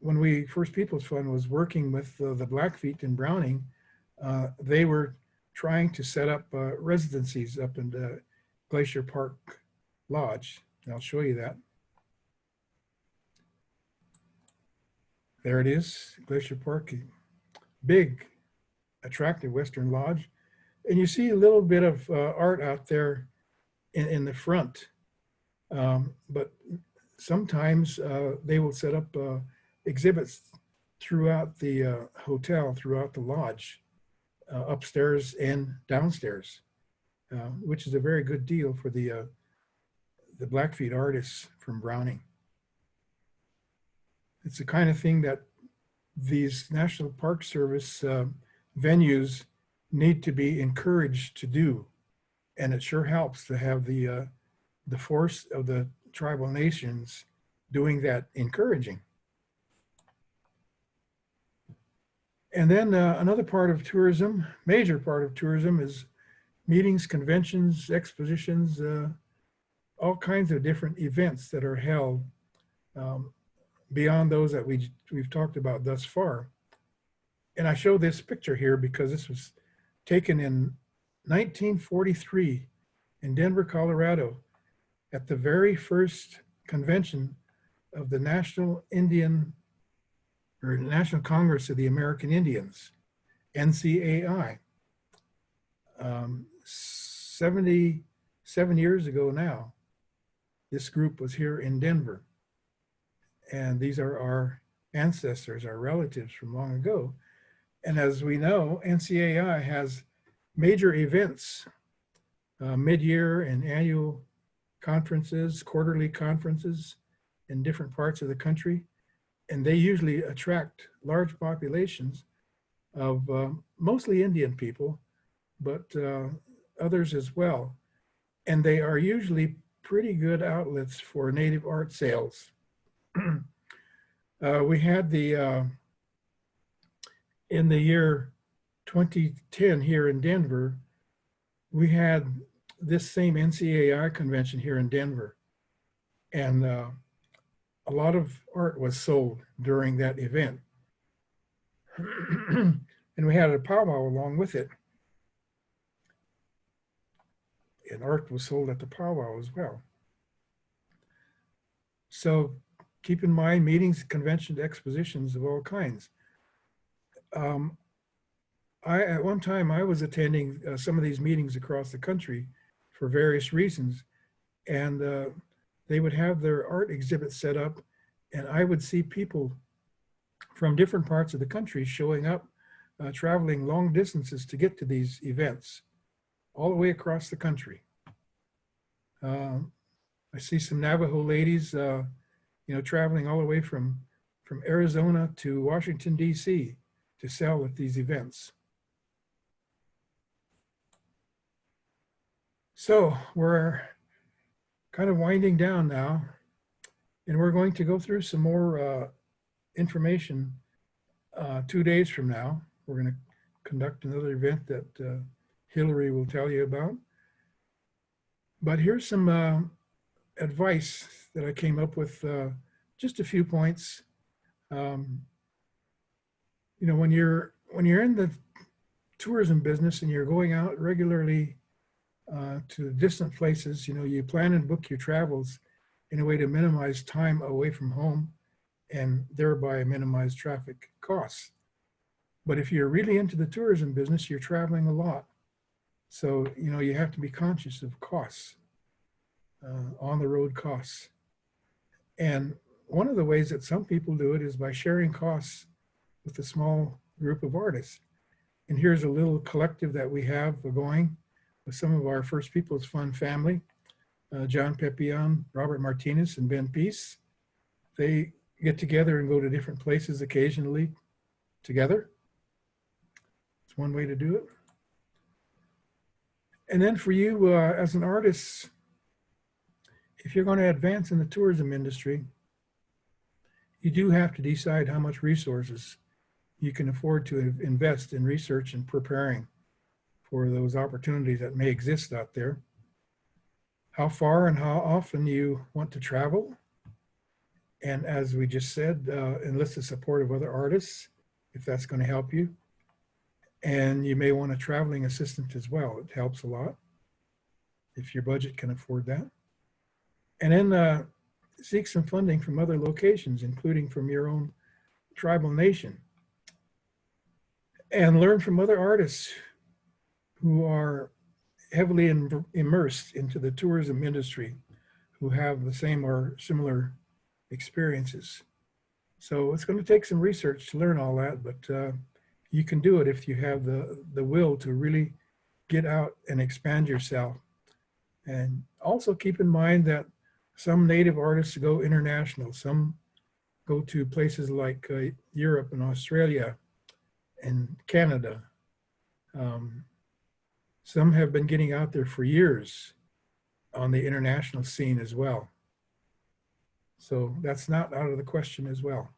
when First Peoples Fund was working with the Blackfeet in Browning, they were trying to set up residencies up in the Glacier Park Lodge. I'll show you that. There it is, Glacier Park, big, attractive Western Lodge. And you see a little bit of art out there in the front. But sometimes they will set up exhibits throughout the hotel, throughout the lodge, upstairs and downstairs, which is a very good deal for the Blackfeet artists from Browning. It's the kind of thing that these National Park Service venues need to be encouraged to do, And it sure helps to have the force of the tribal nations doing that encouraging. And then another part of tourism, major part of tourism, is meetings, conventions, expositions, all kinds of different events that are held um, beyond those that we've talked about thus far. And I show this picture here because this was taken in 1943 in Denver, Colorado, at the very first convention of the National Congress of the American Indians, NCAI. 77 years ago now, this group was here in Denver. And these are our ancestors, our relatives from long ago. And as we know, NCAI has major events, mid-year and annual conferences, quarterly conferences in different parts of the country. And they usually attract large populations of mostly Indian people, but others as well. And they are usually pretty good outlets for native art sales. We had in the year 2010 here in Denver, we had this same NCAI convention here in Denver. And a lot of art was sold during that event. And we had a powwow along with it. And art was sold at the powwow as well. So keep in mind meetings, conventions, expositions of all kinds. At one time, I was attending some of these meetings across the country for various reasons. And they would have their art exhibits set up, and I would see people from different parts of the country showing up, traveling long distances to get to these events, all the way across the country. I see some Navajo ladies, traveling all the way from Arizona to Washington, D.C. to sell at these events. So we're kind of winding down now, and we're going to go through some more information 2 days from now. We're going to conduct another event that Hillary will tell you about. But here's some advice that I came up with, just a few points. When you're in the tourism business and you're going out regularly to distant places, you plan and book your travels in a way to minimize time away from home and thereby minimize traffic costs. But if you're really into the tourism business, you're traveling a lot. So, you have to be conscious of costs, on the road costs. And one of the ways that some people do it is by sharing costs with a small group of artists. And here's a little collective that we have going with some of our First Peoples Fund family, John Pepion, Robert Martinez, and Ben Peace. They get together and go to different places occasionally together. It's one way to do it. And then for you as an artist, if you're going to advance in the tourism industry, you do have to decide how much resources you can afford to invest in research and preparing for those opportunities that may exist out there. How far and how often you want to travel. And as we just said, enlist the support of other artists, if that's going to help you. And you may want a traveling assistant as well. It helps a lot if your budget can afford that. And then seek some funding from other locations, including from your own tribal nation. And learn from other artists who are heavily immersed into the tourism industry, who have the same or similar experiences. So it's going to take some research to learn all that, but you can do it if you have the will to really get out and expand yourself. And also keep in mind that some native artists go international. Some go to places like Europe and Australia and Canada. Some have been getting out there for years on the international scene as well. So that's not out of the question as well.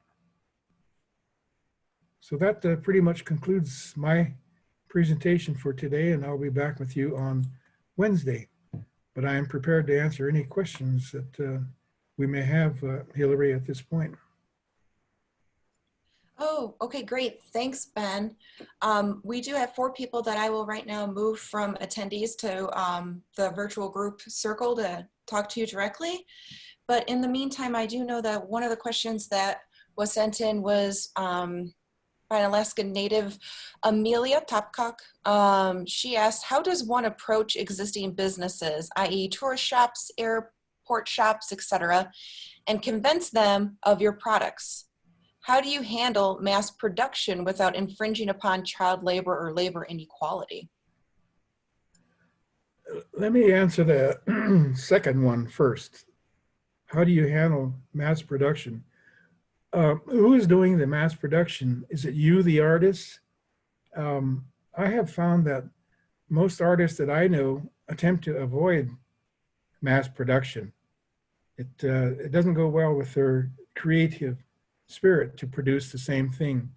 So that pretty much concludes my presentation for today, and I'll be back with you on Wednesday. But I am prepared to answer any questions that we may have, Hillary, at this point. Oh, okay, great. Thanks, Ben. We do have 4 people that I will right now move from attendees to the virtual group circle to talk to you directly. But in the meantime, I do know that one of the questions that was sent in was by an Alaskan native, Amelia Topcock. She asked, how does one approach existing businesses, i.e. tourist shops, airport shops, etc., and convince them of your products? How do you handle mass production without infringing upon child labor or labor inequality? Let me answer the second one first. How do you handle mass production? Who is doing the mass production? Is it you, the artist? I have found that most artists that I know attempt to avoid mass production. It doesn't go well with their creative spirit to produce the same thing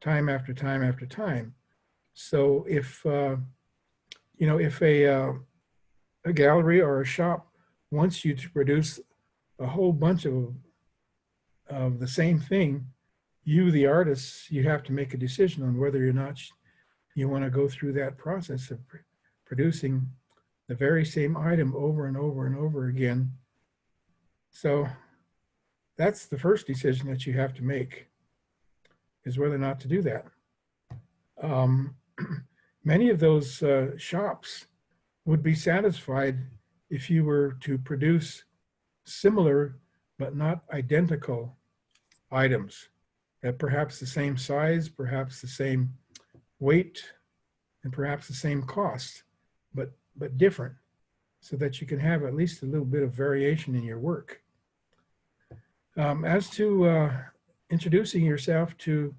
time after time after time. So if if a gallery or a shop wants you to produce a whole bunch of the same thing, you, the artist, you have to make a decision on whether or not you want to go through that process of producing the very same item over and over and over again. So that's the first decision that you have to make, is whether or not to do that. Many of those shops would be satisfied if you were to produce similar but not identical items, at perhaps the same size, perhaps the same weight, and perhaps the same cost, but different, so that you can have at least a little bit of variation in your work. As to introducing yourself to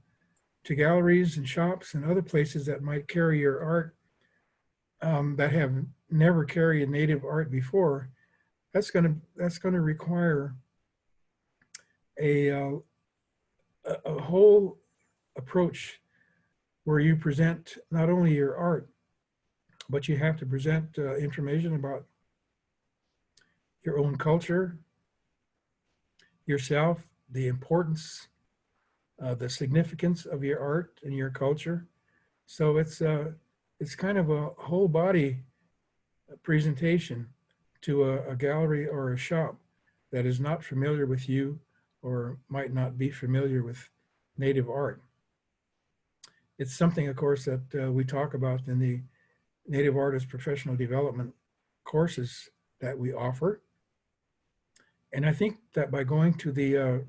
galleries and shops and other places that might carry your art, that have never carried native art before, that's going to require a whole approach where you present not only your art, but you have to present information about your own culture, yourself, the importance, the significance of your art and your culture. So it's kind of a whole body presentation to a gallery or a shop that is not familiar with you or might not be familiar with native art. It's something, of course, that we talk about in the Native Artist Professional Development courses that we offer. And I think that by going to the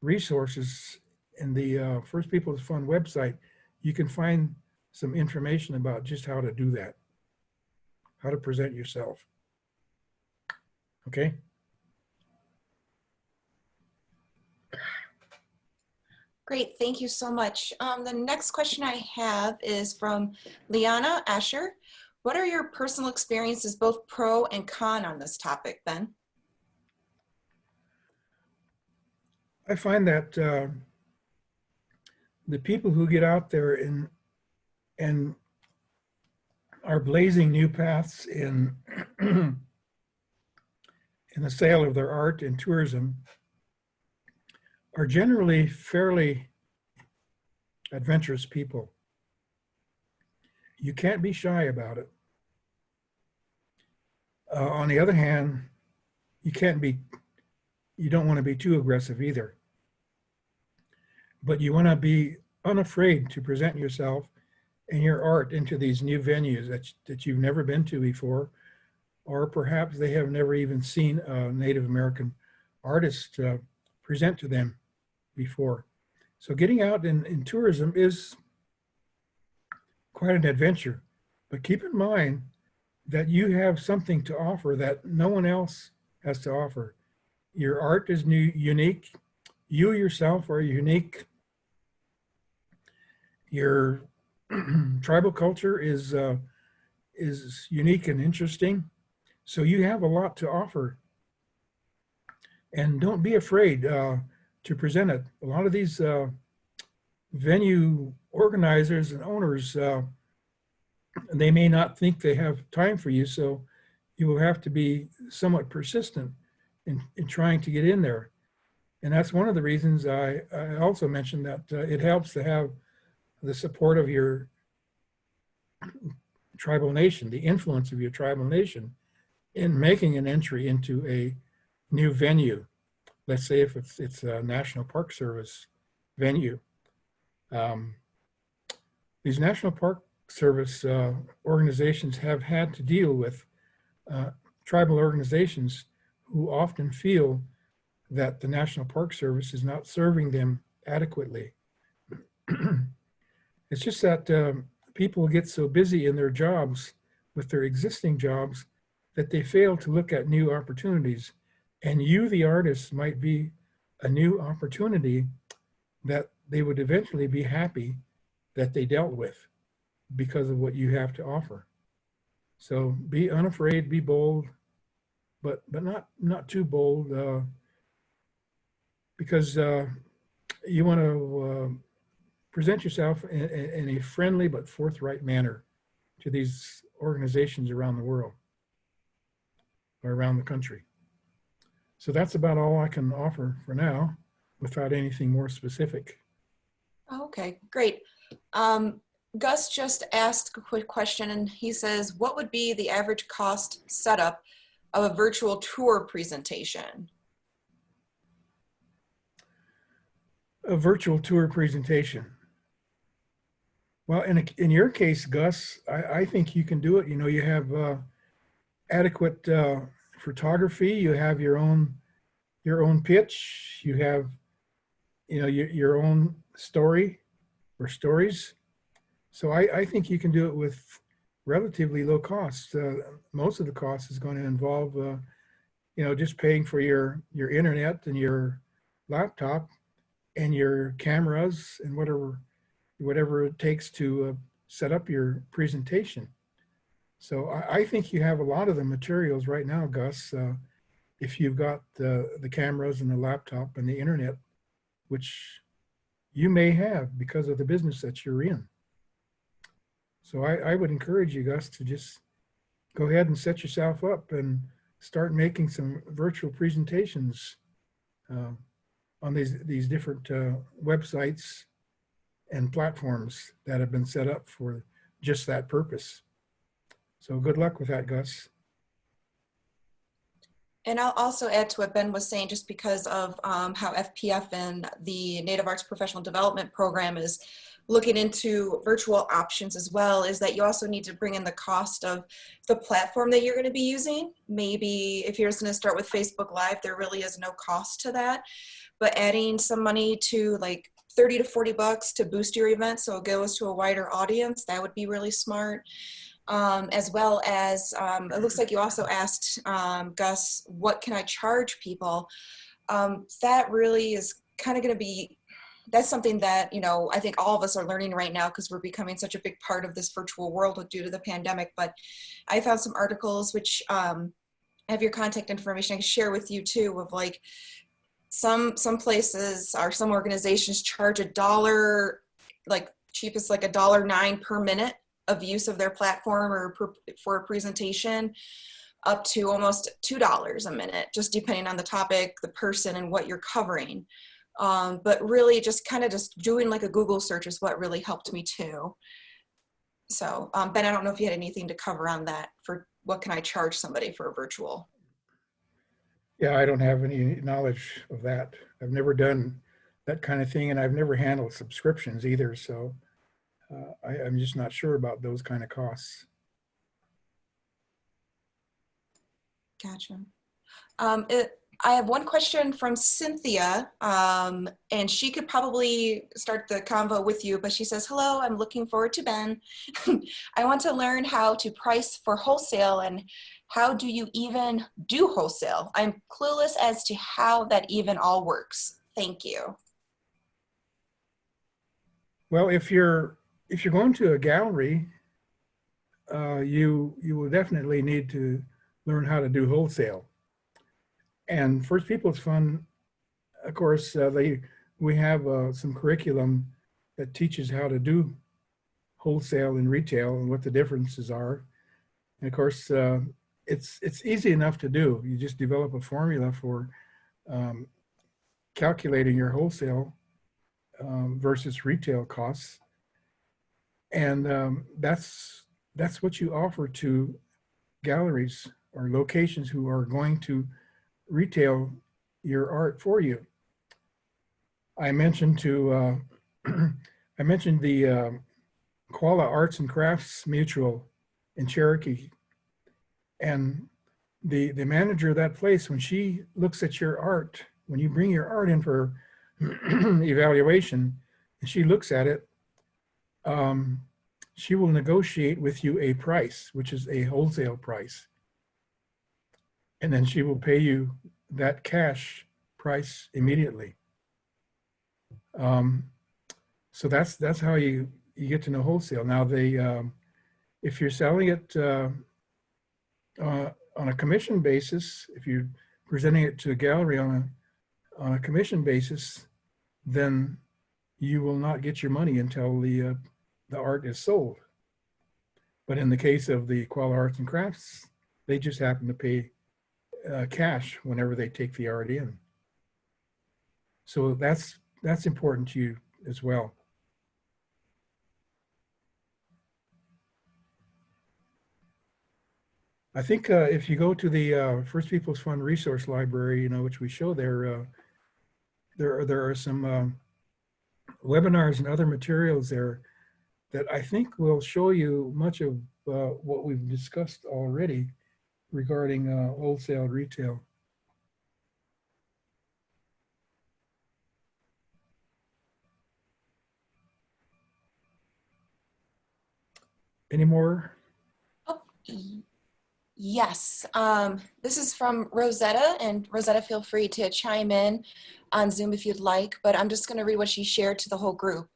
resources in the First Peoples Fund website, you can find some information about just how to do that, how to present yourself. Okay? Great, thank you so much. The next question I have is from Liana Asher. What are your personal experiences, both pro and con, on this topic, Ben? I find that the people who get out there and are blazing new paths in in the sale of their art in tourism are generally fairly adventurous people. You can't be shy about it. On the other hand, you don't want to be too aggressive either. But you want to be unafraid to present yourself and your art into these new venues that you've never been to before, or perhaps they have never even seen a Native American artist present to them before. So getting out in tourism is quite an adventure, but keep in mind that you have something to offer that no one else has to offer. Your art is unique. You yourself are unique. Your tribal culture is is unique and interesting. So you have a lot to offer. And don't be afraid to present it. A lot of these venue organizers and owners, they may not think they have time for you, so you will have to be somewhat persistent in trying to get in there. And that's one of the reasons I also mentioned that it helps to have the support of your tribal nation, the influence of your tribal nation in making an entry into a new venue. Let's say if it's a National Park Service venue. These National Park Service organizations have had to deal with tribal organizations who often feel that the National Park Service is not serving them adequately. It's just that people get so busy in their jobs with their existing jobs that they fail to look at new opportunities. And you, the artist, might be a new opportunity that they would eventually be happy that they dealt with because of what you have to offer. So be unafraid, be bold, but not too bold, because you want to present yourself in a friendly but forthright manner to these organizations around the world or around the country. So that's about all I can offer for now without anything more specific. Okay, great. Gus just asked a quick question, and he says, what would be the average cost setup of a virtual tour presentation? A virtual tour presentation. Well, in your case, Gus, I think you can do it. You know, you have adequate photography. You have your own pitch. You have, you know, your own story or stories. So I think you can do it with relatively low cost. Most of the cost is going to involve, you know, just paying for your internet and your laptop and your cameras and whatever it takes to set up your presentation. So I think you have a lot of the materials right now, Gus, if you've got the cameras and the laptop and the internet, which you may have because of the business that you're in. So I would encourage you, Gus, to just go ahead and set yourself up and start making some virtual presentations on these different websites and platforms that have been set up for just that purpose. So good luck with that, Gus. And I'll also add to what Ben was saying, just because of how FPF and the Native Arts Professional Development Program is looking into virtual options as well, is that you also need to bring in the cost of the platform that you're going to be using. Maybe if you're just going to start with Facebook Live, there really is no cost to that, but adding some money to like 30 to 40 bucks to boost your event so it goes to a wider audience, that would be really smart. As well as, it looks like you also asked, Gus, what can I charge people? That really is kind of going to be, that's something that, you know, I think all of us are learning right now because we're becoming such a big part of this virtual world due to the pandemic. But I found some articles which have your contact information I can share with you too, of like some places or some organizations charge $1, like cheapest like $1.09 per minute of use of their platform or for a presentation, up to almost $2 a minute, just depending on the topic, the person, and what you're covering. But really just kind of just doing like a Google search is what really helped me too. So Ben, I don't know if you had anything to cover on that for what can I charge somebody for a virtual? Yeah, I don't have any knowledge of that. I've never done that kind of thing, and I've never handled subscriptions either. So I'm just not sure about those kind of costs. Gotcha. I have one question from Cynthia, and she could probably start the convo with you, but she says, hello, I'm looking forward to Ben. I want to learn how to price for wholesale, and how do you even do wholesale? I'm clueless as to how that even all works. Thank you. Well, if you're going to a gallery, you will definitely need to learn how to do wholesale. And First People's Fund, of course, we have some curriculum that teaches how to do wholesale and retail and what the differences are. And of course, it's easy enough to do. You just develop a formula for um, calculating your wholesale versus retail costs, and that's what you offer to galleries or locations who are going to retail your art for you. I mentioned I mentioned the Oglala Arts and Crafts Mutual in Cherokee, and the manager of that place, when she looks at your art, when you bring your art in for evaluation, and she looks at it, she will negotiate with you a price, which is a wholesale price. And then she will pay you that cash price immediately. So that's how you get to know wholesale. Now if you're selling it on a commission basis, if you're presenting it to a gallery on a commission basis, then you will not get your money until the art is sold. But in the case of the Oglala Arts and Crafts, they just happen to pay cash whenever they take the art in. So that's important to you as well. I think if you go to the First People's Fund Resource Library, which we show there, there are some webinars and other materials there that I think will show you much of what we've discussed already regarding wholesale retail. Any more? Oh, yes. This is from Rosetta, and Rosetta, feel free to chime in on Zoom if you'd like, but I'm just going to read what she shared to the whole group.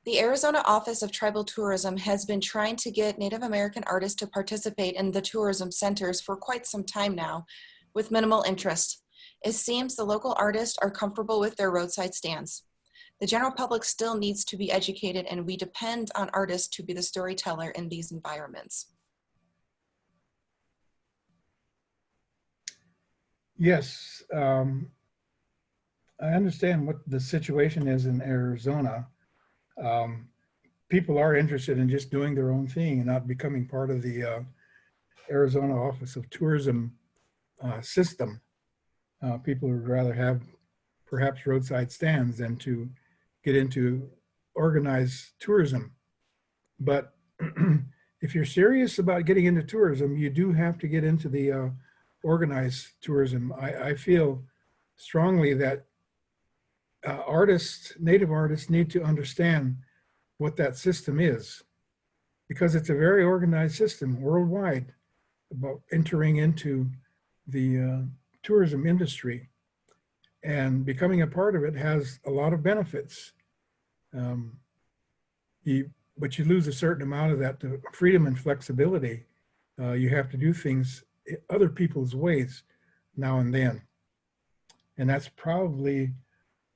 The Arizona Office of Tribal Tourism has been trying to get Native American artists to participate in the tourism centers for quite some time now, with minimal interest. It seems the local artists are comfortable with their roadside stands. The general public still needs to be educated, and we depend on artists to be the storyteller in these environments. Yes, I understand what the situation is in Arizona. People are interested in just doing their own thing and not becoming part of the Arizona Office of Tourism system. People would rather have perhaps roadside stands than to get into organized tourism. But if you're serious about getting into tourism, you do have to get into the organized tourism. I feel strongly that native artists need to understand what that system is, because it's a very organized system worldwide about entering into the tourism industry, and becoming a part of it has a lot of benefits. But you lose a certain amount of that freedom and flexibility. You have to do things other people's ways now and then. And that's probably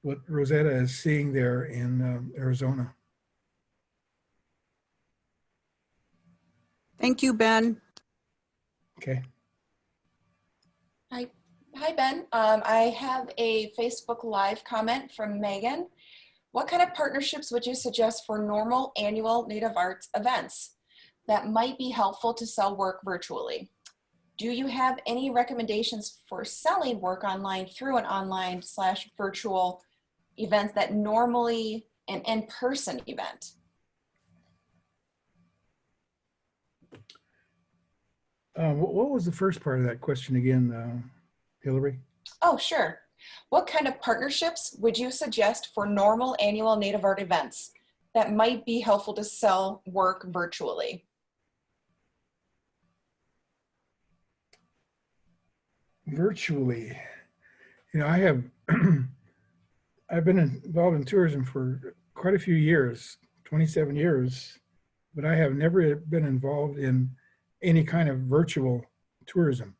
what Rosetta is seeing there in Arizona. Thank you, Ben. Okay. Hi, Ben. I have a Facebook Live comment from Megan. What kind of partnerships would you suggest for normal annual Native Arts events that might be helpful to sell work virtually? Do you have any recommendations for selling work online through an online/virtual event that normally an in-person event? What was the first part of that question again, Hillary? Oh, sure. What kind of partnerships would you suggest for normal annual Native Art events that might be helpful to sell work virtually? Virtually, I have I've been involved in tourism for quite a few years, 27 years, but I have never been involved in any kind of virtual tourism.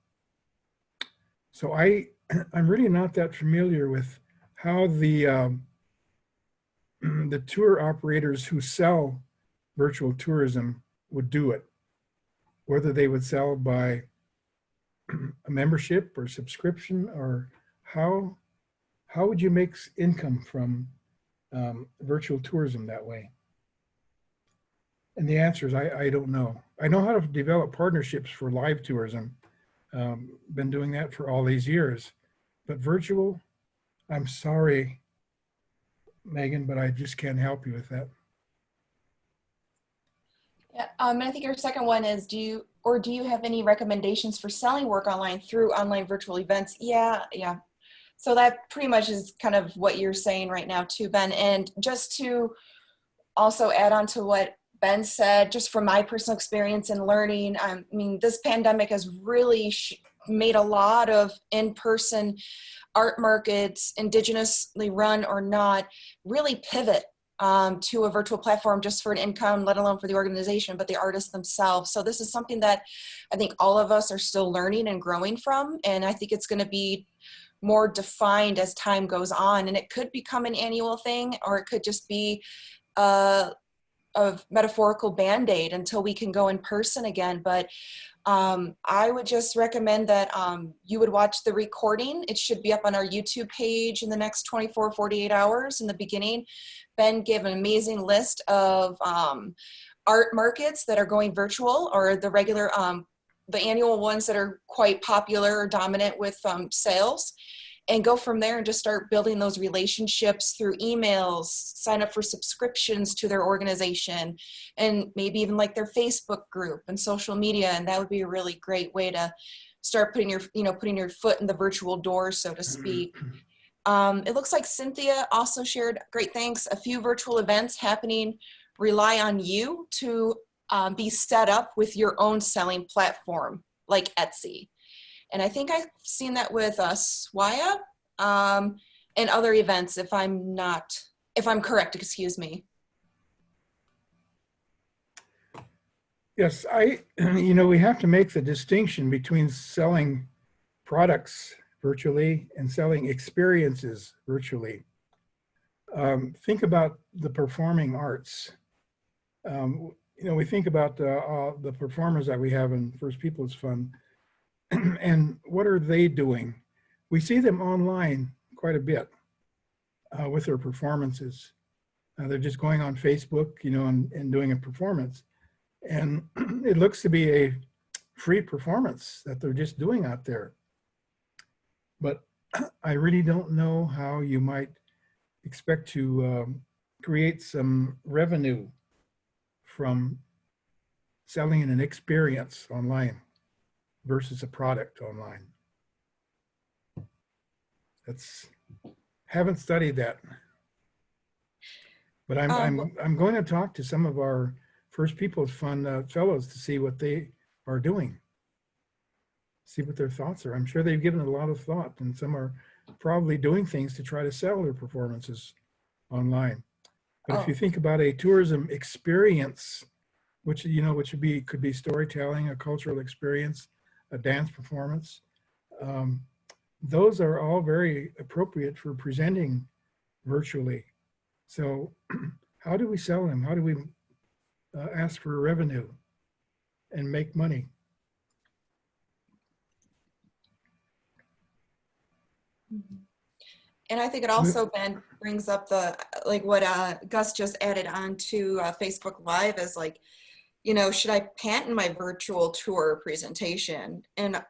So I'm really not that familiar with how the tour operators who sell virtual tourism would do it, whether they would sell by a membership or subscription, or how would you make income from virtual tourism that way? And the answer is I don't know. I know how to develop partnerships for live tourism. Been doing that for all these years, but virtual, I'm sorry, Megan, but I just can't help you with that. Yeah, and I think your second one is, do you have any recommendations for selling work online through online virtual events? Yeah. So that pretty much is kind of what you're saying right now too, Ben. And just to also add on to what Ben said, just from my personal experience and learning, I mean, this pandemic has really made a lot of in-person art markets, indigenously run or not, really pivot to a virtual platform just for an income, let alone for the organization, but the artists themselves. So this is something that I think all of us are still learning and growing from. And I think it's going to be more defined as time goes on. And it could become an annual thing, or it could just be a metaphorical Band-Aid until we can go in person again. But I would just recommend that you would watch the recording. It should be up on our YouTube page in the next 24, 48 hours. In the beginning, Ben gave an amazing list of art markets that are going virtual, or the regular, the annual ones that are quite popular or dominant with sales. And go from there and just start building those relationships through emails, sign up for subscriptions to their organization, and maybe even like their Facebook group and social media. And that would be a really great way to start putting your foot in the virtual door, so to speak. It looks like Cynthia also shared, great thanks, a few virtual events happening rely on you to be set up with your own selling platform, like Etsy. And I think I've seen that with Swaya and other events, if I'm correct, excuse me. Yes, we have to make the distinction between selling products virtually and selling experiences virtually. Think about the performing arts. We think about the performers that we have in First Peoples Fund. And what are they doing? We see them online quite a bit with their performances. They're just going on Facebook, and doing a performance. And it looks to be a free performance that they're just doing out there. But I really don't know how you might expect to create some revenue from selling an experience online versus a product online. Haven't studied that, but I'm going to talk to some of our First Peoples Fund fellows to see what they are doing, see what their thoughts are. I'm sure they've given it a lot of thought, and some are probably doing things to try to sell their performances online. But if you think about a tourism experience, which could be storytelling, a cultural experience, a dance performance, those are all very appropriate for presenting virtually. So how do we sell them? How do we ask for revenue and make money? And I think it also, Ben, brings up what Gus just added on to Facebook Live as should I patent my virtual tour presentation? And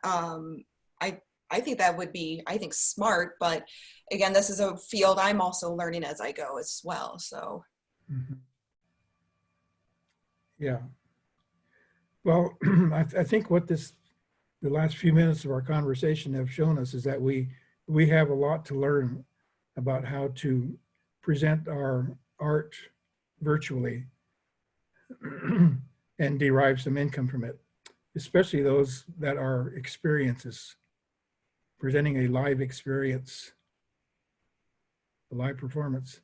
I think that would be, smart, but again, this is a field I'm also learning as I go as well, so. Mm-hmm. Yeah. Well, I think what the last few minutes of our conversation have shown us is that we have a lot to learn about how to present our art virtually and derive some income from it, especially those that are experiences, presenting a live experience, a live performance.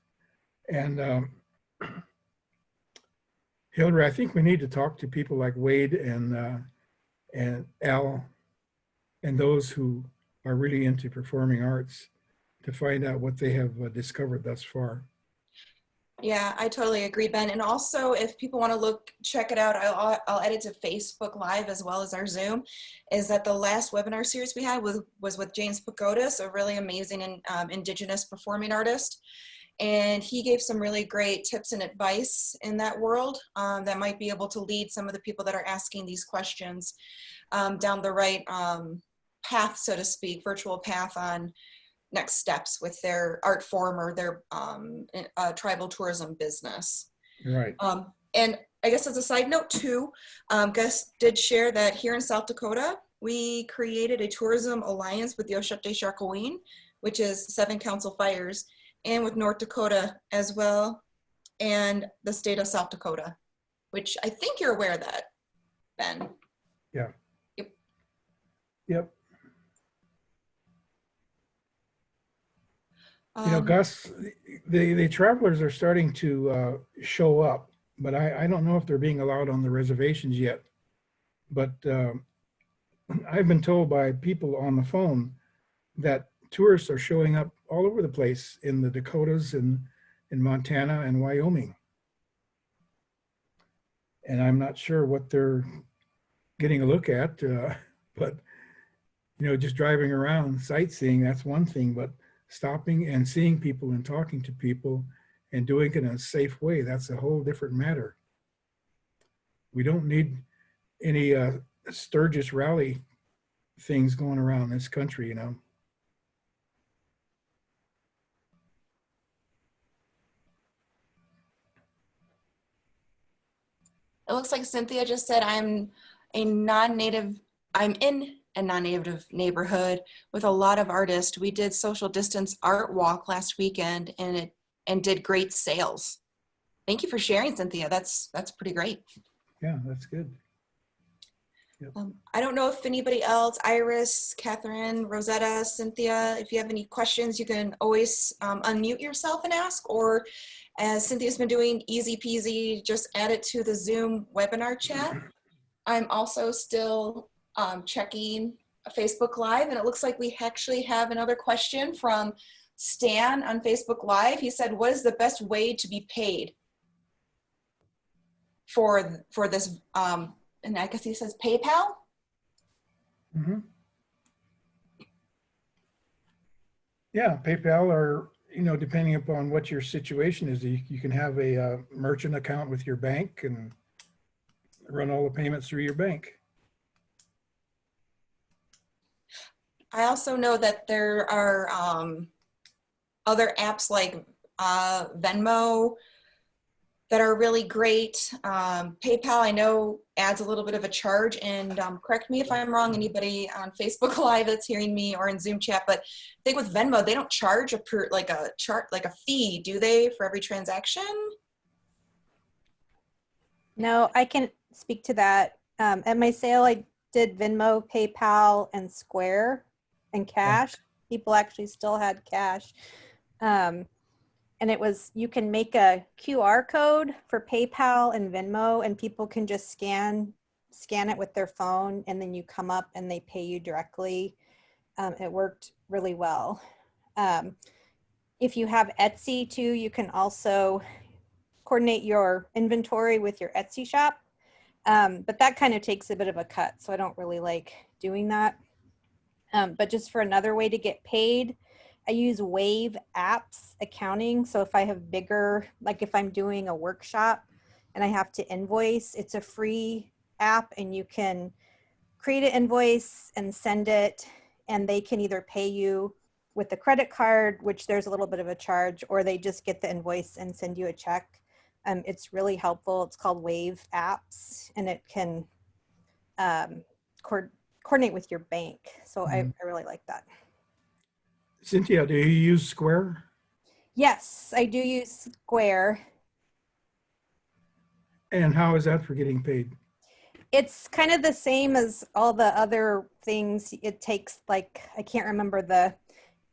And Hillary, I think we need to talk to people like Wade and Al and those who are really into performing arts to find out what they have discovered thus far. Yeah, I totally agree, Ben. And also, if people want to check it out, I'll add it to Facebook Live as well as our Zoom. Is that the last webinar series we had was with James Pagodas, a really amazing Indigenous performing artist. And he gave some really great tips and advice in that world that might be able to lead some of the people that are asking these questions down the right path, so to speak, virtual path on next steps with their art form or their tribal tourism business. Right. And I guess as a side note too, Gus did share that here in South Dakota, we created a tourism alliance with the Oshepte-Shakoween, which is 7 council fires, and with North Dakota as well, and the state of South Dakota, which I think you're aware of that, Ben. Yeah. Yep. Yep. You know, Gus, the travelers are starting to show up, but I don't know if they're being allowed on the reservations yet. But I've been told by people on the phone that tourists are showing up all over the place in the Dakotas and in Montana and Wyoming. And I'm not sure what they're getting a look at, but, you know, just driving around sightseeing, that's one thing, but stopping and seeing people and talking to people and doing it in a safe way, that's a whole different matter. We don't need any Sturgis rally things going around this country, you know. It looks like Cynthia just said I'm in a non-native neighborhood with a lot of artists. We did social distance art walk last weekend and did great sales. Thank you for sharing, Cynthia. That's pretty great. Yeah, that's good. Yep. I don't know if anybody else, Iris, Catherine, Rosetta, Cynthia, if you have any questions, you can always unmute yourself and ask, or as Cynthia's been doing, easy peasy, just add it to the Zoom webinar chat. I'm also still checking Facebook Live, and it looks like we actually have another question from Stan on Facebook Live. He said, what is the best way to be paid for this, and I guess he says PayPal? Mm-hmm. Yeah, PayPal, or, you know, depending upon what your situation is, you can have a merchant account with your bank and run all the payments through your bank. I also know that there are other apps like Venmo that are really great. PayPal, I know, adds a little bit of a charge, and correct me if I'm wrong, anybody on Facebook Live that's hearing me or in Zoom chat, but I think with Venmo, they don't charge a fee, do they, for every transaction? No, I can speak to that. At my sale, I did Venmo, PayPal, and Square, and cash. People actually still had cash. And it was, you can make a QR code for PayPal and Venmo, and people can just scan it with their phone, and then you come up and they pay you directly. It worked really well. If you have Etsy too, you can also coordinate your inventory with your Etsy shop. But that kind of takes a bit of a cut, so I don't really like doing that. But just for another way to get paid, I use Wave Apps accounting. So if I have bigger, like if I'm doing a workshop and I have to invoice, it's a free app, and you can create an invoice and send it, and they can either pay you with a credit card, which there's a little bit of a charge, or they just get the invoice and send you a check. It's really helpful. It's called Wave Apps, and it can coordinate with your bank. So I really like that. Cynthia, do you use Square? Yes, I do use Square. And how is that for getting paid? It's kind of the same as all the other things. It takes, like, I can't remember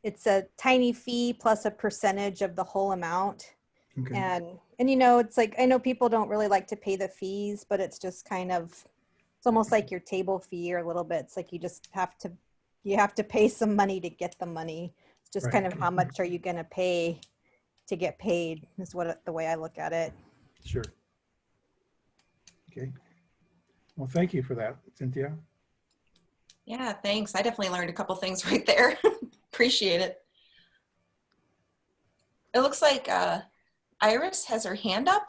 it's a tiny fee plus a percentage of the whole amount. Okay. And you know, it's like, I know people don't really like to pay the fees, but it's just kind of, it's almost like your table fee or a little bit. It's like you have to pay some money to get the money. It's just Right. kind of how much are you going to pay to get paid is the way I look at it. Sure. Okay. Well, thank you for that, Cynthia. Yeah, thanks. I definitely learned a couple things right there. Appreciate it. It looks like Iris has her hand up.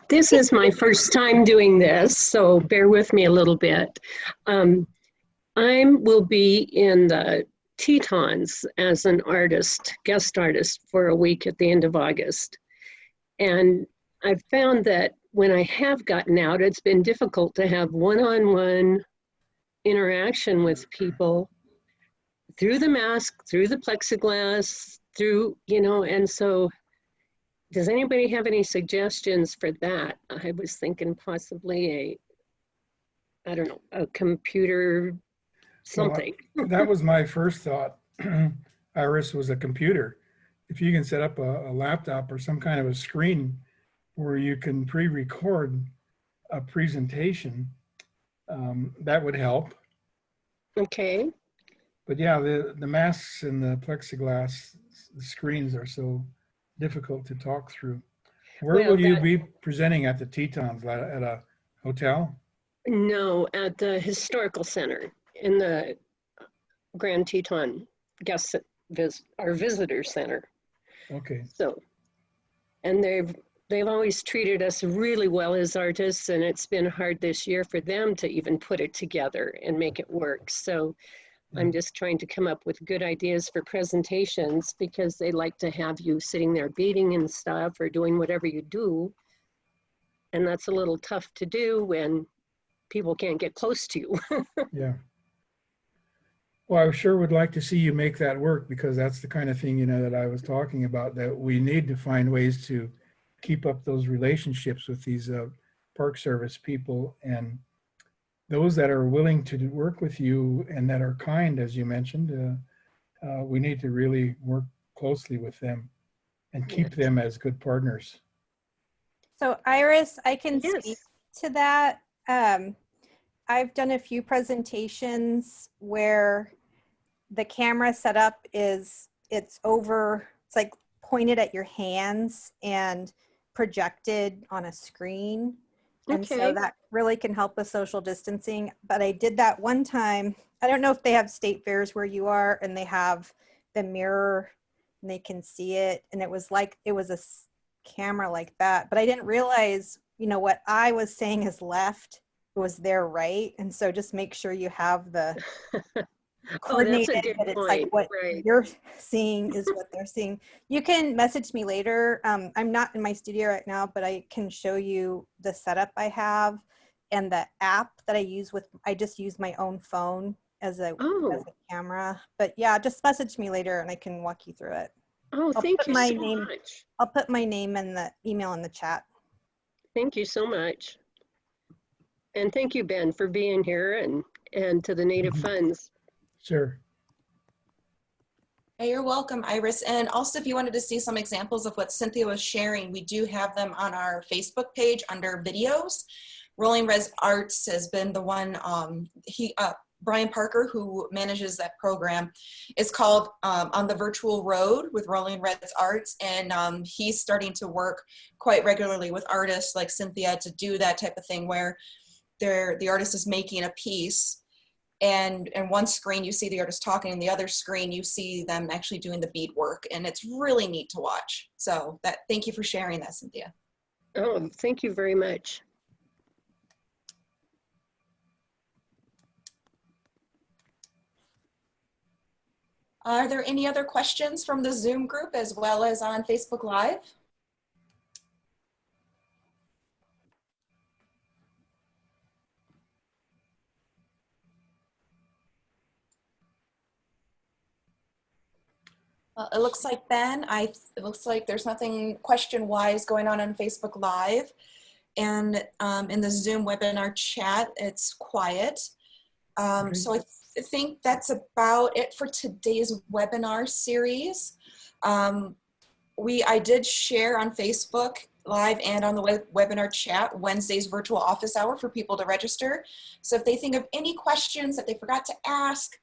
This is my first time doing this, so bear with me a little bit. I will be in the Tetons as an artist, guest artist, for a week at the end of August. And I've found that when I have gotten out, it's been difficult to have one-on-one interaction with people through the mask, through the plexiglass, through, you know, and so does anybody have any suggestions for that? I was thinking possibly I don't know, a computer something. Well, that was my first thought. Iris, was a computer. If you can set up a laptop or some kind of a screen where you can pre-record a presentation, that would help. Okay. But yeah, the masks and the plexiglass, the screens are so difficult to talk through. Where Well, will you be presenting at the Tetons? At a hotel? No, at the Historical Center in the Grand Teton our visitor center. Okay. So, and they've always treated us really well as artists, and it's been hard this year for them to even put it together and make it work. So I'm just trying to come up with good ideas for presentations because they like to have you sitting there beating and stuff or doing whatever you do. And that's a little tough to do when people can't get close to you. Yeah. Well, I sure would like to see you make that work, because that's the kind of thing, you know, that I was talking about, that we need to find ways to keep up those relationships with these Park Service people, and those that are willing to work with you and that are kind, as you mentioned. We need to really work closely with them and keep them as good partners. So Iris, I can Yes. speak to that. I've done a few presentations where the camera setup it's like pointed at your hands and projected on a screen. And so Okay. that really can help with social distancing. But I did that one time. I don't know if they have state fairs where you are and they have the mirror and they can see it. And it was a camera like that. But I didn't realize, you know, what I was saying is left was their right. And so just make sure you have the Oh, that's a coordinated, good but it's point. like what Right. you're seeing is what they're seeing. You can message me later. I'm not in my studio right now, but I can show you the setup I have and the app that I just use my own phone as a camera. But yeah, just message me later and I can walk you through it. Oh, I'll thank put you my so name- much. I'll put my name and the email in the chat. Thank you so much. And thank you, Ben, for being here, and to the Native Funds. Sure. Hey, you're welcome, Iris. And also, if you wanted to see some examples of what Cynthia was sharing, we do have them on our Facebook page under videos. Rolling Res Arts has been the one, Brian Parker, who manages that program, is called On the Virtual Road with Rolling Res Arts. And he's starting to work quite regularly with artists like Cynthia to do that type of thing where the artist is making a piece, and in one screen you see the artist talking, and the other screen you see them actually doing the bead work, and it's really neat to watch. So thank you for sharing that, Cynthia. Oh, thank you very much. Are there any other questions from the Zoom group as well as on Facebook Live? It looks like, Ben, it looks like there's nothing question-wise going on Facebook Live. And in the Zoom webinar chat, it's quiet. So I think that's about it for today's webinar series. I did share on Facebook Live and on the webinar chat Wednesday's virtual office hour for people to register. So if they think of any questions that they forgot to ask,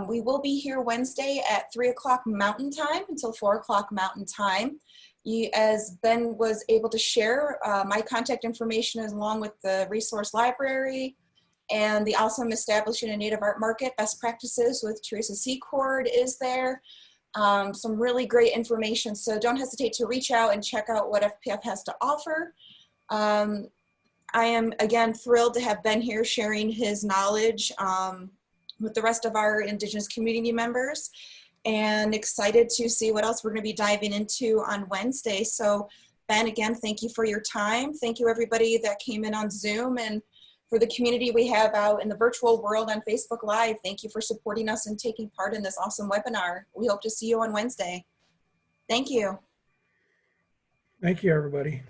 we will be here Wednesday at 3 o'clock Mountain Time until 4 o'clock Mountain Time. As Ben was able to share, my contact information is along with the resource library and the Awesome Establishing a Native Art Market Best Practices with Teresa Secord is there. Some really great information, so don't hesitate to reach out and check out what FPF has to offer. I am, again, thrilled to have Ben here sharing his knowledge with the rest of our Indigenous community members, and excited to see what else we're going to be diving into on Wednesday. So Ben, again, thank you for your time. Thank you everybody that came in on Zoom, and for the community we have out in the virtual world on Facebook Live. Thank you for supporting us and taking part in this awesome webinar. We hope to see you on Wednesday. Thank you. Thank you, everybody.